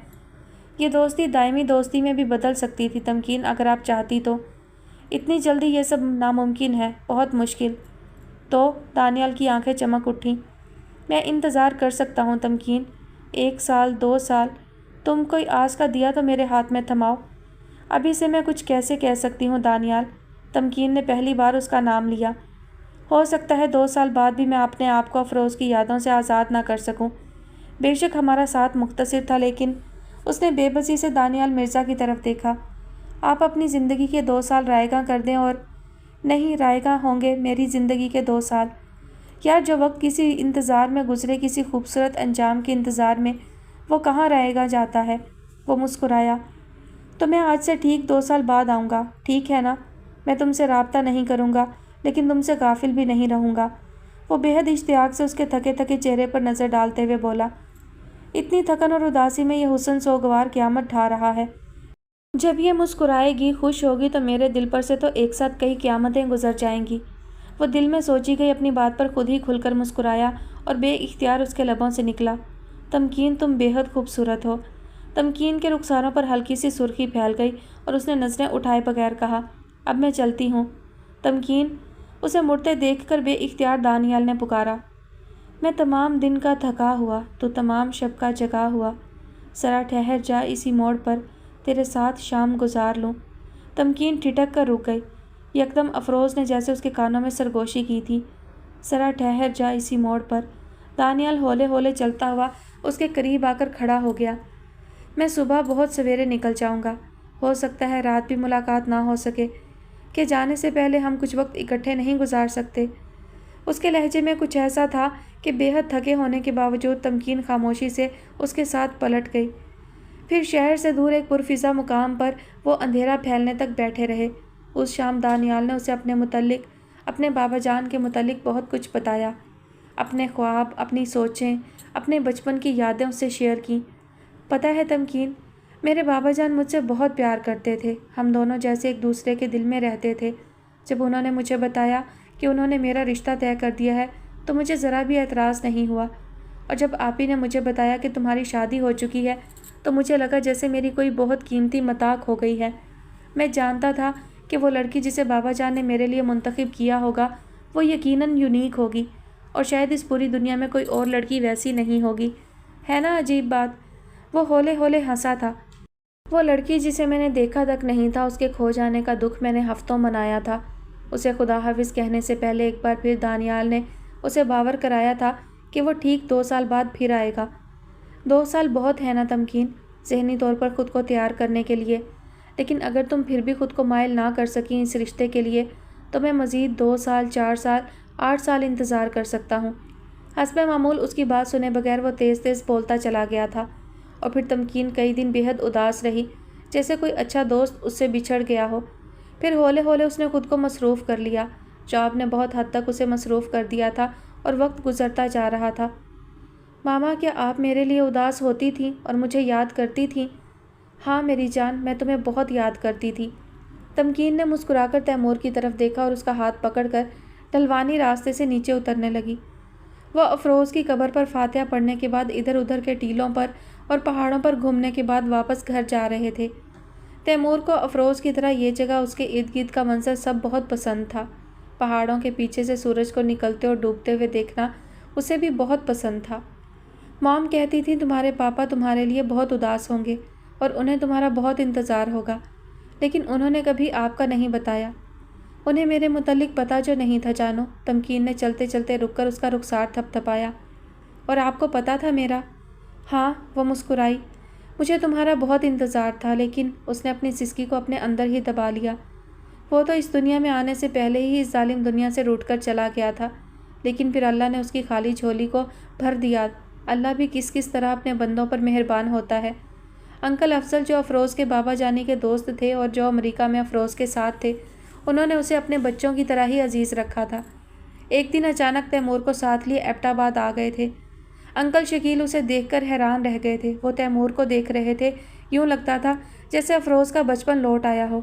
یہ دوستی دائمی دوستی میں بھی بدل سکتی تھی تمکین، اگر آپ چاہتی تو۔ اتنی جلدی یہ سب ناممکن ہے، بہت مشکل۔ تو دانیال کی آنکھیں چمک اٹھیں۔ میں انتظار کر سکتا ہوں تمکین، 1 سال 2 سال، تم کوئی آس کا دیا تو میرے ہاتھ میں تھماؤ۔ ابھی سے میں کچھ کیسے کہہ سکتی ہوں دانیال؟ تمکین نے پہلی بار اس کا نام لیا۔ ہو سکتا ہے 2 سال بعد بھی میں اپنے آپ کو افروز کی یادوں سے آزاد نہ کر سکوں۔ بے شک ہمارا ساتھ مختصر تھا، لیکن… اس نے بے بسی سے دانیال مرزا کی طرف دیکھا۔ آپ اپنی زندگی کے 2 سال رائگاں کر دیں اور… نہیں، رائگاں ہوں گے میری زندگی کے 2 سال۔ یار جو وقت کسی انتظار میں گزرے، کسی خوبصورت انجام کے انتظار میں، وہ کہاں رہے گا جاتا ہے۔ وہ مسکرایا۔ تو میں آج سے ٹھیک 2 سال بعد آؤں گا، ٹھیک ہے نا؟ میں تم سے رابطہ نہیں کروں گا، لیکن تم سے غافل بھی نہیں رہوں گا۔ وہ بے حد اشتیاق سے اس کے تھکے تھکے چہرے پر نظر ڈالتے ہوئے بولا۔ اتنی تھکن اور اداسی میں یہ حسن سوگوار قیامت ڈھا رہا ہے۔ جب یہ مسکرائے گی، خوش ہوگی تو میرے دل پر سے تو ایک ساتھ کئی قیامتیں گزر جائیں گی۔ وہ دل میں سوچی گئی اپنی بات پر خود ہی کھل کر مسکرایا، اور بے اختیار اس کے لبوں سے نکلا، تمکین تم بے حد خوبصورت ہو۔ تمکین کے رخساروں پر ہلکی سی سرخی پھیل گئی اور اس نے نظریں اٹھائے بغیر کہا، اب میں چلتی ہوں۔ تمکین، اسے مڑتے دیکھ کر بے اختیار دانیال نے پکارا۔ میں تمام دن کا تھکا ہوا، تو تمام شب کا جگا ہوا، ذرا ٹھہر جا اسی موڑ پر، تیرے ساتھ شام گزار لوں۔ تمکین ٹھٹک کر رک گئی۔ یکدم افروز نے جیسے اس کے کانوں میں سرگوشی کی تھی، ذرا ٹھہر جا اسی موڑ پر۔ دانیال ہولے ہولے چلتا ہوا اس کے قریب آ کر کھڑا ہو گیا۔ میں صبح بہت سویرے نکل جاؤں گا، ہو سکتا ہے رات بھی ملاقات نہ ہو سکے، کہ جانے سے پہلے ہم کچھ وقت اکٹھے نہیں گزار سکتے۔ اس کے لہجے میں کچھ ایسا تھا کہ بے حد تھکے ہونے کے باوجود تمکین خاموشی سے اس کے ساتھ پلٹ گئی۔ پھر شہر سے دور ایک پرفضا مقام پر وہ اندھیرا پھیلنے تک بیٹھے رہے۔ اس شام دانیال نے اسے اپنے متعلق، اپنے بابا جان کے متعلق بہت کچھ بتایا، اپنے خواب، اپنی سوچیں، اپنے بچپن کی یادیں اس سے شیئر کیں۔ پتہ ہے تمکین، میرے بابا جان مجھ سے بہت پیار کرتے تھے، ہم دونوں جیسے ایک دوسرے کے دل میں رہتے تھے۔ جب انہوں نے مجھے بتایا کہ انہوں نے میرا رشتہ طے کر دیا ہے تو مجھے ذرا بھی اعتراض نہیں ہوا، اور جب آپ ہی نے مجھے بتایا کہ تمہاری شادی ہو چکی ہے تو مجھے لگا جیسے میری کوئی بہت قیمتی متاع کھو گئی ہے۔ میں جانتا تھا کہ وہ لڑکی جسے بابا جان نے میرے لیے منتخب کیا ہوگا وہ یقیناً یونیک ہوگی، اور شاید اس پوری دنیا میں کوئی اور لڑکی ویسی نہیں ہوگی۔ ہے نا عجیب بات؟ وہ ہولے ہولے ہنسا تھا۔ وہ لڑکی جسے میں نے دیکھا تک نہیں تھا، اس کے کھو جانے کا دکھ میں نے ہفتوں منایا تھا۔ اسے خدا حافظ کہنے سے پہلے ایک بار پھر دانیال نے اسے باور کرایا تھا کہ وہ ٹھیک 2 سال بعد پھر آئے گا۔ 2 سال بہت ہے نا تمکین، ذہنی طور پر خود کو تیار کرنے کے لیے، لیکن اگر تم پھر بھی خود کو مائل نہ کر سکیں اس رشتے کے لیے تو میں مزید 2 سال 4 سال 8 سال انتظار کر سکتا ہوں۔ حسب معمول اس کی بات سنے بغیر وہ تیز تیز بولتا چلا گیا تھا، اور پھر تمکین کئی دن بے حد اداس رہی، جیسے کوئی اچھا دوست اس سے بچھڑ گیا ہو۔ پھر ہولے ہولے اس نے خود کو مصروف کر لیا، جاب نے بہت حد تک اسے مصروف کر دیا تھا اور وقت گزرتا جا رہا تھا۔ ماما، کیا آپ میرے لیے اداس ہوتی تھیں اور مجھے یاد کرتی تھیں؟ ہاں میری جان، میں تمہیں بہت یاد کرتی تھی۔ تمکین نے مسکرا کر تیمور کی طرف دیکھا اور اس کا ہاتھ پکڑ کر ڈھلوانی راستے سے نیچے اترنے لگی۔ وہ افروز کی قبر پر فاتحہ پڑھنے کے بعد ادھر ادھر کے ٹیلوں پر اور پہاڑوں پر گھومنے کے بعد واپس گھر جا رہے تھے۔ تیمور کو افروز کی طرح یہ جگہ، اس کے ارد گرد کا منظر سب بہت پسند تھا۔ پہاڑوں کے پیچھے سے سورج کو نکلتے اور ڈوبتے ہوئے دیکھنا اسے بھی بہت پسند تھا۔ مام کہتی تھی تمہارے پاپا تمہارے لیے بہت اداس ہوں گے اور انہیں تمہارا بہت انتظار ہوگا، لیکن انہوں نے کبھی آپ کا نہیں بتایا۔ انہیں میرے متعلق پتہ جو نہیں تھا جانو۔ تمکین نے چلتے چلتے رک کر اس کا رخسار تھپ تھپایا۔ اور آپ کو پتہ تھا میرا؟ ہاں، وہ مسکرائی۔ مجھے تمہارا بہت انتظار تھا، لیکن اس نے اپنی سسکی کو اپنے اندر ہی دبا لیا۔ وہ تو اس دنیا میں آنے سے پہلے ہی اس ظالم دنیا سے روٹ کر چلا گیا تھا، لیکن پھر اللہ نے اس کی خالی جھولی کو بھر دیا۔ اللہ بھی کس کس طرح اپنے بندوں پر مہربان ہوتا ہے۔ انکل افضل جو افروز کے بابا جانی کے دوست تھے اور جو امریکہ میں افروز کے ساتھ تھے، انہوں نے اسے اپنے بچوں کی طرح ہی عزیز رکھا تھا۔ ایک دن اچانک تیمور کو ساتھ لیے ایبٹ آباد آ گئے تھے۔ انکل شکیل اسے دیکھ کر حیران رہ گئے تھے۔ وہ تیمور کو دیکھ رہے تھے، یوں لگتا تھا جیسے افروز کا بچپن لوٹ آیا ہو۔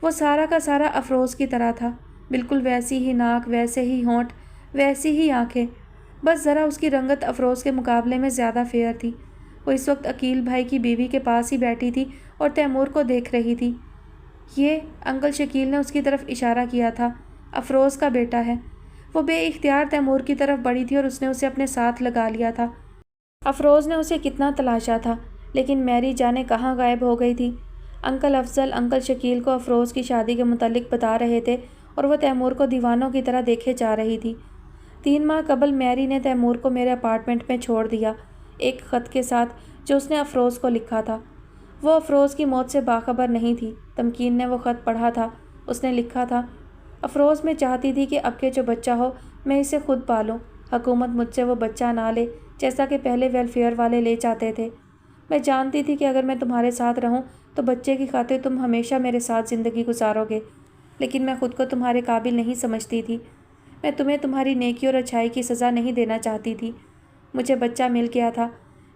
وہ سارا کا سارا افروز کی طرح تھا، بالکل ویسی ہی ناک، ویسے ہی ہونٹ، ویسی ہی آنکھیں، بس ذرا اس کی رنگت افروز کے مقابلے میں زیادہ فیئر تھی۔ وہ اس وقت عقیل بھائی کی بیوی کے پاس ہی بیٹھی تھی اور تیمور کو دیکھ رہی تھی۔ یہ انکل شکیل نے اس کی طرف اشارہ کیا تھا، افروز کا بیٹا ہے۔ وہ بے اختیار تیمور کی طرف بڑھی تھی اور اس نے اسے اپنے ساتھ لگا لیا تھا۔ افروز نے اسے کتنا تلاشا تھا، لیکن میری جانے کہاں غائب ہو گئی تھی۔ انکل افضل انکل شکیل کو افروز کی شادی کے متعلق بتا رہے تھے اور وہ تیمور کو دیوانوں کی طرح دیکھے جا رہی تھی۔ 3 ماہ قبل میری نے تیمور کو میرے اپارٹمنٹ میں چھوڑ دیا، ایک خط کے ساتھ جو اس نے افروز کو لکھا تھا۔ وہ افروز کی موت سے باخبر نہیں تھی۔ تمکین نے وہ خط پڑھا تھا۔ اس نے لکھا تھا، افروز میں چاہتی تھی کہ اب کے جو بچہ ہو میں اسے خود پالوں۔ حکومت مجھ سے وہ بچہ نہ لے جیسا کہ پہلے ویلفیئر والے لے جاتے تھے۔ میں جانتی تھی کہ اگر میں تمہارے ساتھ رہوں تو بچے کی خاطر تم ہمیشہ میرے ساتھ زندگی گزارو گے، لیکن میں خود کو تمہارے قابل نہیں سمجھتی تھی۔ میں تمہیں تمہاری نیکی اور اچھائی کی سزا نہیں دینا چاہتی تھی۔ مجھے بچہ مل گیا تھا۔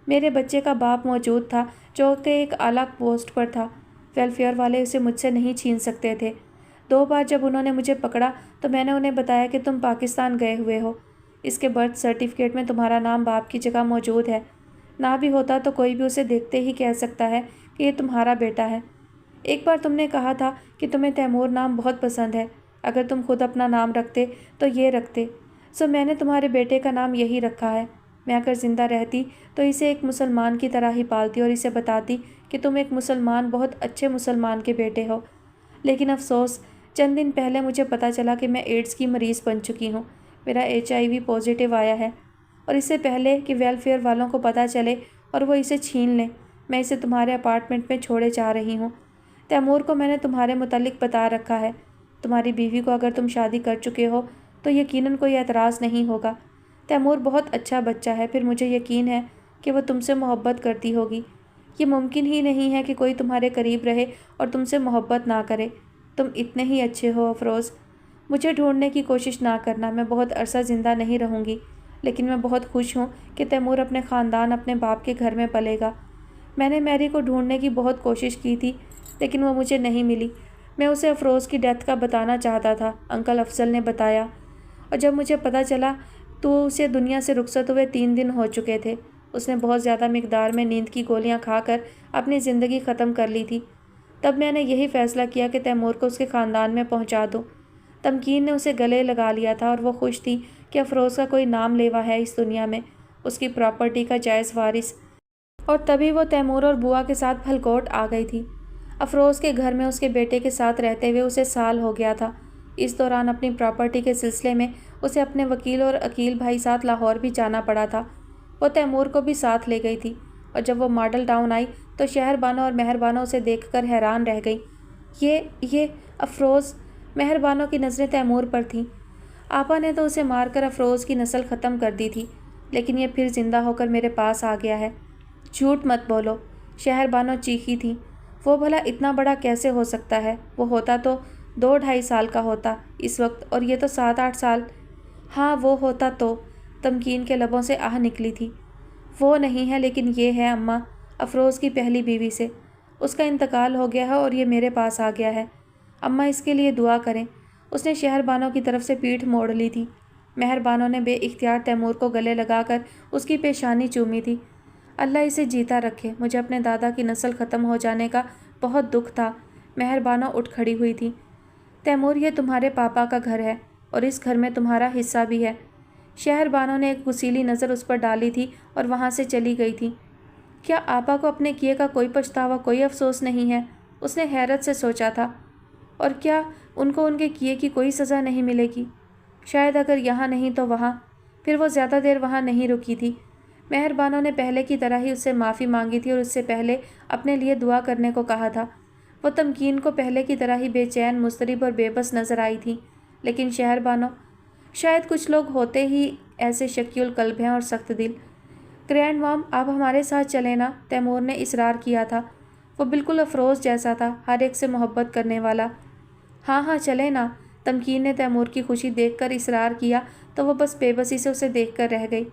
میرے بچے کا باپ موجود تھا جو کہ ایک اعلیٰ پوسٹ پر تھا۔ ویلفیئر والے اسے مجھ سے نہیں چھین سکتے تھے۔ 2 بار جب انہوں نے مجھے پکڑا تو میں نے انہیں بتایا کہ تم پاکستان گئے ہوئے ہو۔ اس کے برتھ سرٹیفکیٹ میں تمہارا نام باپ کی جگہ موجود ہے۔ نہ بھی ہوتا تو کوئی بھی اسے دیکھتے ہی کہہ سکتا ہے کہ یہ تمہارا بیٹا ہے۔ ایک بار تم نے کہا تھا کہ تمہیں تیمور نام بہت پسند ہے، اگر تم خود اپنا نام رکھتے تو یہ رکھتے، سو میں نے تمہارے بیٹے کا نام یہی رکھا ہے۔ میں اگر زندہ رہتی تو اسے ایک مسلمان کی طرح ہی پالتی اور اسے بتاتی کہ تم ایک مسلمان، بہت اچھے مسلمان کے بیٹے ہو۔ لیکن افسوس، چند دن پہلے مجھے پتہ چلا کہ میں ایڈز کی مریض بن چکی ہوں۔ میرا HIV پازیٹیو آیا ہے، اور اس سے پہلے کہ ویلفیئر والوں کو پتہ چلے اور وہ اسے چھین لیں، میں اسے تمہارے اپارٹمنٹ میں چھوڑے جا رہی ہوں۔ تیمور کو میں نے تمہارے متعلق بتا رکھا ہے۔ تمہاری بیوی کو اگر تم شادی کر چکے ہو تو یقیناً کوئی اعتراض نہیں ہوگا۔ تیمور بہت اچھا بچہ ہے، پھر مجھے یقین ہے کہ وہ تم سے محبت کرتی ہوگی۔ یہ ممکن ہی نہیں ہے کہ کوئی تمہارے قریب رہے اور تم سے محبت نہ کرے۔ تم اتنے ہی اچھے ہو افروز۔ مجھے ڈھونڈنے کی کوشش نہ کرنا، میں بہت عرصہ زندہ نہیں رہوں گی، لیکن میں بہت خوش ہوں کہ تیمور اپنے خاندان، اپنے باپ کے گھر میں پلے گا۔ میں نے میری کو ڈھونڈنے کی بہت کوشش کی تھی، لیکن وہ مجھے نہیں ملی۔ میں اسے افروز کی ڈیتھ کا بتانا چاہتا تھا، انکل افضل نے بتایا، اور جب مجھے پتہ چلا تو اسے دنیا سے رخصت ہوئے 3 دن ہو چکے تھے۔ اس نے بہت زیادہ مقدار میں نیند کی گولیاں کھا کر اپنی زندگی ختم کر لی تھی۔ تب میں نے یہی فیصلہ کیا کہ تیمور کو اس کے خاندان میں پہنچا دوں۔ تمکین نے اسے گلے لگا لیا تھا اور وہ خوش تھی کہ افروز کا کوئی نام لیوا ہے اس دنیا میں، اس کی پراپرٹی کا جائز وارث۔ اور تبھی وہ تیمور اور بوا کے ساتھ پھلکوٹ آ گئی تھی۔ افروز کے گھر میں اس کے بیٹے کے ساتھ رہتے ہوئے اسے سال ہو گیا تھا۔ اس دوران اپنی پراپرٹی کے سلسلے میں اسے اپنے وکیل اور عقیل بھائی ساتھ لاہور بھی جانا پڑا تھا۔ وہ تیمور کو بھی ساتھ لے گئی تھی، اور جب وہ ماڈل ٹاؤن آئی تو شہر بانو اور مہر بانو اسے دیکھ کر حیران رہ گئی۔ یہ افروز! مہر بانو کی نظریں تیمور پر تھیں۔ آپا نے تو اسے مار کر افروز کی نسل ختم کر دی تھی، لیکن یہ پھر زندہ ہو کر میرے پاس آ گیا ہے۔ جھوٹ مت بولو، شہر بانو چیخی تھی۔ وہ بھلا اتنا بڑا کیسے ہو سکتا ہے؟ وہ ہوتا تو 2-2.5 سال کا ہوتا اس وقت، اور یہ تو 7-8 سال۔ ہاں وہ ہوتا تو۔ تمکین کے لبوں سے آہ نکلی تھی۔ وہ نہیں ہے، لیکن یہ ہے اماں، افروز کی پہلی بیوی سے۔ اس کا انتقال ہو گیا ہے اور یہ میرے پاس آ گیا ہے۔ اماں اس کے لیے دعا کریں۔ اس نے شہر بانو کی طرف سے پیٹھ موڑ لی تھی۔ مہر بانو نے بے اختیار تیمور کو گلے لگا کر اس کی پیشانی چومی تھی۔ اللہ اسے جیتا رکھے، مجھے اپنے دادا کی نسل ختم ہو جانے کا بہت دکھ تھا۔ مہر بانو اٹھ کھڑی ہوئی تھی۔ تیمور، یہ تمہارے پاپا کا گھر ہے اور اس گھر میں تمہارا حصہ بھی ہے۔ شہر بانو نے ایک غصیلی نظر اس پر ڈالی تھی اور وہاں سے چلی گئی تھی۔ کیا آپا کو اپنے کیے کا کوئی پچھتاوا، کوئی افسوس نہیں ہے؟ اس نے حیرت سے سوچا تھا۔ اور کیا ان کو ان کے کیے کی کوئی سزا نہیں ملے گی؟ شاید اگر یہاں نہیں تو وہاں۔ پھر وہ زیادہ دیر وہاں نہیں رکی تھی۔ مہر بانو نے پہلے کی طرح ہی اس سے معافی مانگی تھی اور اس سے پہلے اپنے لیے دعا کرنے کو کہا تھا۔ وہ تمکین کو پہلے کی طرح ہی بے چین، مضطرب اور بے بس نظر آئی تھی، لیکن شہر بانو، شاید کچھ لوگ ہوتے ہی ایسے شکی القلب ہیں اور سخت دل۔ گرینڈ مام، آپ ہمارے ساتھ چلیں نا، تیمور نے اصرار کیا تھا۔ وہ بالکل افروز جیسا تھا، ہر ایک سے محبت کرنے والا۔ ہاں ہاں چلیں نا، تمکین نے تیمور کی خوشی دیکھ کر اصرار کیا تو وہ بس بے بسی سے اسے دیکھ کر رہ گئی۔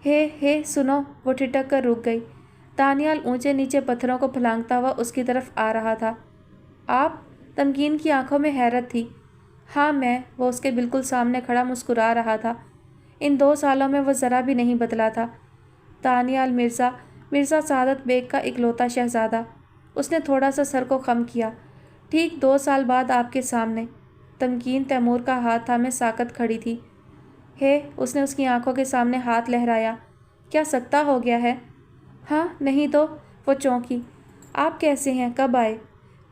ہے سنو، وہ ٹھٹک کر رک گئی۔ دانیال اونچے نیچے پتھروں کو پھلانگتا ہوا اس کی طرف آ رہا تھا۔ آپ؟ تمکین کی آنکھوں میں حیرت تھی۔ ہاں میں، وہ اس کے بالکل سامنے کھڑا مسکرا رہا تھا۔ ان 2 سالوں میں وہ ذرا بھی نہیں بدلا تھا۔ دانیال مرزا سعادت بیگ کا اکلوتا شہزادہ۔ اس نے تھوڑا سا سر کو خم کیا۔ ٹھیک 2 سال بعد آپ کے سامنے۔ تمکین تیمور کا ہاتھ تھامے ساکت کھڑی تھی۔ اس نے اس کی آنکھوں کے سامنے ہاتھ لہرایا۔ کیا سکتہ ہو گیا ہے؟ ہاں نہیں تو، وہ چونکی۔ آپ کیسے ہیں؟ کب آئے؟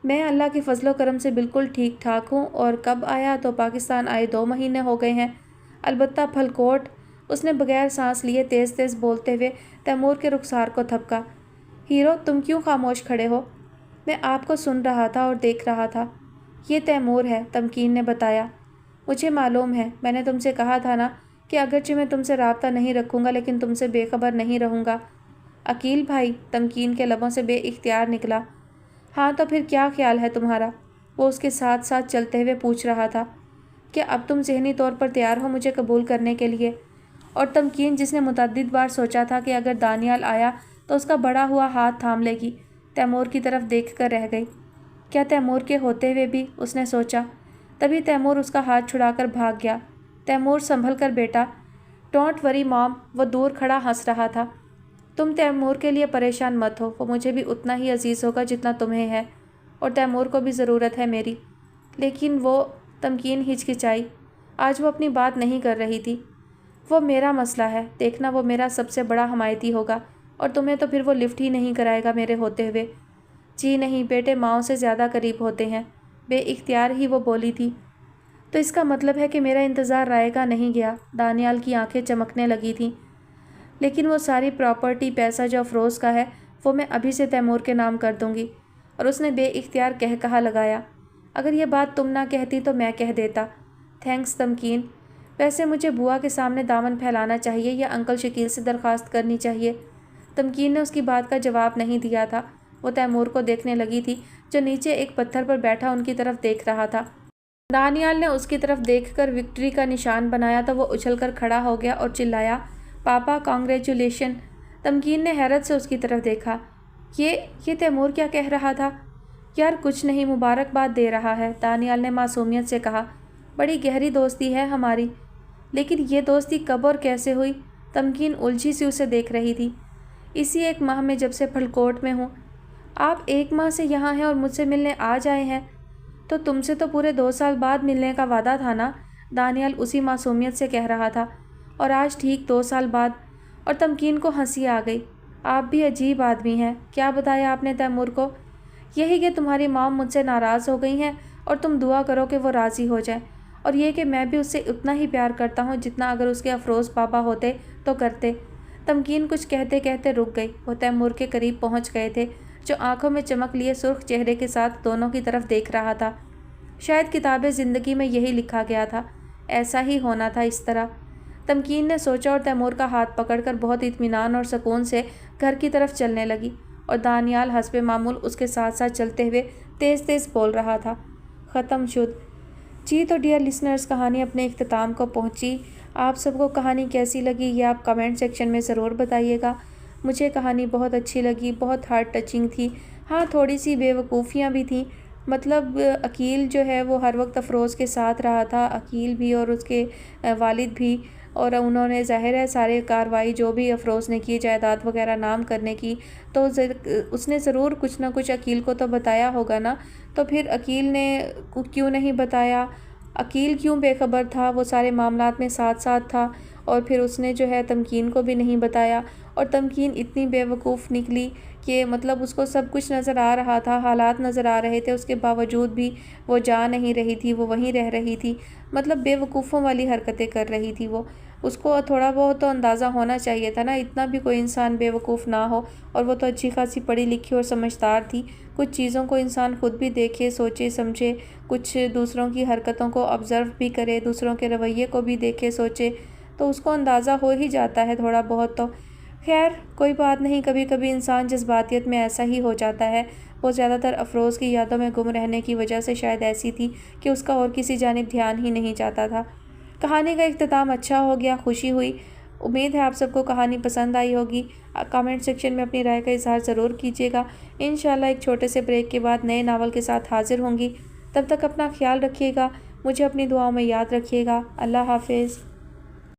میں اللہ کے فضل و کرم سے بالکل ٹھیک ٹھاک ہوں، اور کب آیا تو پاکستان آئے 2 مہینے ہو گئے ہیں۔ البتہ پھلکوٹ، اس نے بغیر سانس لیے تیز تیز بولتے ہوئے تیمور کے رخسار کو تھپکا۔ ہیرو، تم کیوں خاموش کھڑے ہو؟ میں آپ کو سن رہا تھا اور دیکھ رہا تھا۔ یہ تیمور ہے، تمکین نے بتایا۔ مجھے معلوم ہے، میں نے تم سے کہا تھا نا کہ اگرچہ میں تم سے رابطہ نہیں رکھوں گا لیکن تم سے بے خبر نہیں رہوں گا۔ عقیل بھائی، تمکین کے لبوں سے بے اختیار نکلا۔ ہاں تو پھر کیا خیال ہے تمہارا؟ وہ اس کے ساتھ ساتھ چلتے ہوئے پوچھ رہا تھا۔ کیا اب تم ذہنی طور پر تیار ہو مجھے قبول کرنے کے لیے؟ اور تمکین، جس نے متعدد بار سوچا تھا کہ اگر دانیال آیا تو اس کا بڑا ہوا ہاتھ تھام لے گی، تیمور کی طرف دیکھ کر رہ گئی۔ کیا تیمور کے ہوتے ہوئے بھی؟ اس نے سوچا۔ تبھی تیمور اس کا ہاتھ چھڑا کر بھاگ گیا۔ تیمور، سنبھل کر بیٹا۔ ڈونٹ وری مام، وہ دور کھڑا ہنس رہا تھا۔ تم تیمور کے لیے پریشان مت ہو، وہ مجھے بھی اتنا ہی عزیز ہوگا جتنا تمہیں ہے، اور تیمور کو بھی ضرورت ہے میری۔ لیکن وہ، تمکین ہچکچائی۔ آج وہ اپنی بات نہیں کر رہی تھی۔ وہ میرا مسئلہ ہے، دیکھنا وہ میرا سب سے بڑا حمایتی ہوگا، اور تمہیں تو پھر وہ لفٹ ہی نہیں کرائے گا میرے ہوتے ہوئے۔ جی نہیں، بیٹے ماؤں سے زیادہ قریب ہوتے ہیں، بے اختیار ہی وہ بولی تھی۔ تو اس کا مطلب ہے کہ میرا انتظار رائے گا نہیں گیا۔ دانیال کی آنکھیں چمکنے لگی تھیں۔ لیکن وہ ساری پراپرٹی، پیسہ جو افروز کا ہے، وہ میں ابھی سے تیمور کے نام کر دوں گی۔ اور اس نے بے اختیار کہا لگایا۔ اگر یہ بات تم نہ کہتی تو میں کہہ دیتا۔ تھینکس تمکین۔ ویسے مجھے بوا کے سامنے دامن پھیلانا چاہیے یا انکل شکیل سے درخواست کرنی چاہیے؟ تمکین نے اس کی بات کا جواب نہیں دیا تھا۔ وہ تیمور کو دیکھنے لگی تھی جو نیچے ایک پتھر پر بیٹھا ان کی طرف دیکھ رہا تھا۔ دانیال نے اس کی طرف دیکھ کر وکٹری کا نشان بنایا تو وہ اچھل کر کھڑا ہو گیا اور چلایا، پاپا کانگریچولیشن۔ تمکین نے حیرت سے اس کی طرف دیکھا۔ یہ تیمور کیا کہہ رہا تھا؟ یار کچھ نہیں، مبارکباد دے رہا ہے، دانیال نے معصومیت سے کہا۔ بڑی گہری دوستی ہے ہماری۔ لیکن یہ دوستی کب اور کیسے ہوئی؟ تمکین الجھی سی اسے دیکھ رہی تھی۔ اسی 1 ماہ میں جب سے پھلکوٹ میں ہوں۔ آپ 1 ماہ سے یہاں ہیں اور مجھ سے ملنے آج آئے ہیں؟ تو تم سے تو پورے 2 سال بعد ملنے کا وعدہ تھا نا؟ دانیال اسی معصومیت سے کہہ رہا تھا۔ اور آج ٹھیک 2 سال بعد؟ اور تمکین کو ہنسی آ گئی۔ آپ بھی عجیب آدمی ہیں۔ کیا بتایا آپ نے تیمور کو؟ یہی کہ تمہاری مام مجھ سے ناراض ہو گئی ہیں اور تم دعا کرو کہ وہ راضی ہو جائے، اور یہ کہ میں بھی اس سے اتنا ہی پیار کرتا ہوں جتنا اگر اس کے افروز پاپا ہوتے تو کرتے۔ تمکین کچھ کہتے کہتے رک گئی۔ وہ تیمور کے قریب پہنچ گئے تھے جو آنکھوں میں چمک لیے سرخ چہرے کے ساتھ دونوں کی طرف دیکھ رہا تھا۔ شاید کتاب زندگی میں یہی لکھا گیا تھا، ایسا ہی ہونا تھا اس طرح۔ تمکین نے سوچا اور تیمور کا ہاتھ پکڑ کر بہت اطمینان اور سکون سے گھر کی طرف چلنے لگی، اور دانیال حسب معمول اس کے ساتھ ساتھ چلتے ہوئے تیز تیز بول رہا تھا۔ ختم شد۔ جی تو ڈیئر لسنرز، کہانی اپنے اختتام کو پہنچی۔ آپ سب کو کہانی کیسی لگی یہ آپ کمنٹ سیکشن میں ضرور بتائیے گا۔ مجھے کہانی بہت اچھی لگی، بہت ہارٹ ٹچنگ تھی۔ ہاں تھوڑی سی بیوقوفیاں بھی تھیں، مطلب عقیل جو ہے وہ ہر وقت افروز کے ساتھ رہا تھا، عقیل بھی اور اس کے والد بھی، اور انہوں نے ظاہر ہے سارے کارروائی جو بھی افروز نے کی جائیداد وغیرہ نام کرنے کی، تو اس نے ضرور کچھ نہ کچھ عقیل کو تو بتایا ہوگا نا، تو پھر عقیل نے کیوں نہیں بتایا؟ عقیل کیوں بے خبر تھا؟ وہ سارے معاملات میں ساتھ ساتھ تھا، اور پھر اس نے جو ہے تمکین کو بھی نہیں بتایا، اور تمکین اتنی بیوقوف نکلی کہ مطلب اس کو سب کچھ نظر آ رہا تھا، حالات نظر آ رہے تھے، اس کے باوجود بھی وہ جا نہیں رہی تھی، وہ وہیں رہ رہی تھی، مطلب بیوقوفوں والی حرکتیں کر رہی تھی وہ۔ اس کو تھوڑا بہت تو اندازہ ہونا چاہیے تھا نا، اتنا بھی کوئی انسان بیوقوف نہ ہو، اور وہ تو اچھی خاصی پڑھی لکھی اور سمجھدار تھی، کچھ چیزوں کو انسان خود بھی دیکھے، سوچے سمجھے، کچھ دوسروں کی حرکتوں کو آبزرو بھی کرے، دوسروں کے رویے کو بھی دیکھے سوچے، تو اس کو اندازہ ہو ہی جاتا ہے تھوڑا بہت تو۔ خیر کوئی بات نہیں، کبھی کبھی انسان جذباتیت میں ایسا ہی ہو جاتا ہے۔ وہ زیادہ تر افروز کی یادوں میں گم رہنے کی وجہ سے شاید ایسی تھی کہ اس کا اور کسی جانب دھیان ہی نہیں جاتا تھا۔ کہانی کا اختتام اچھا ہو گیا، خوشی ہوئی۔ امید ہے آپ سب کو کہانی پسند آئی ہوگی۔ کامنٹ سیکشن میں اپنی رائے کا اظہار ضرور کیجیے گا۔ انشاءاللہ ایک چھوٹے سے بریک کے بعد نئے ناول کے ساتھ حاضر ہوں گی۔ تب تک اپنا خیال رکھیے گا، مجھے اپنی دعاؤں میں یاد رکھیے گا۔ اللہ حافظ۔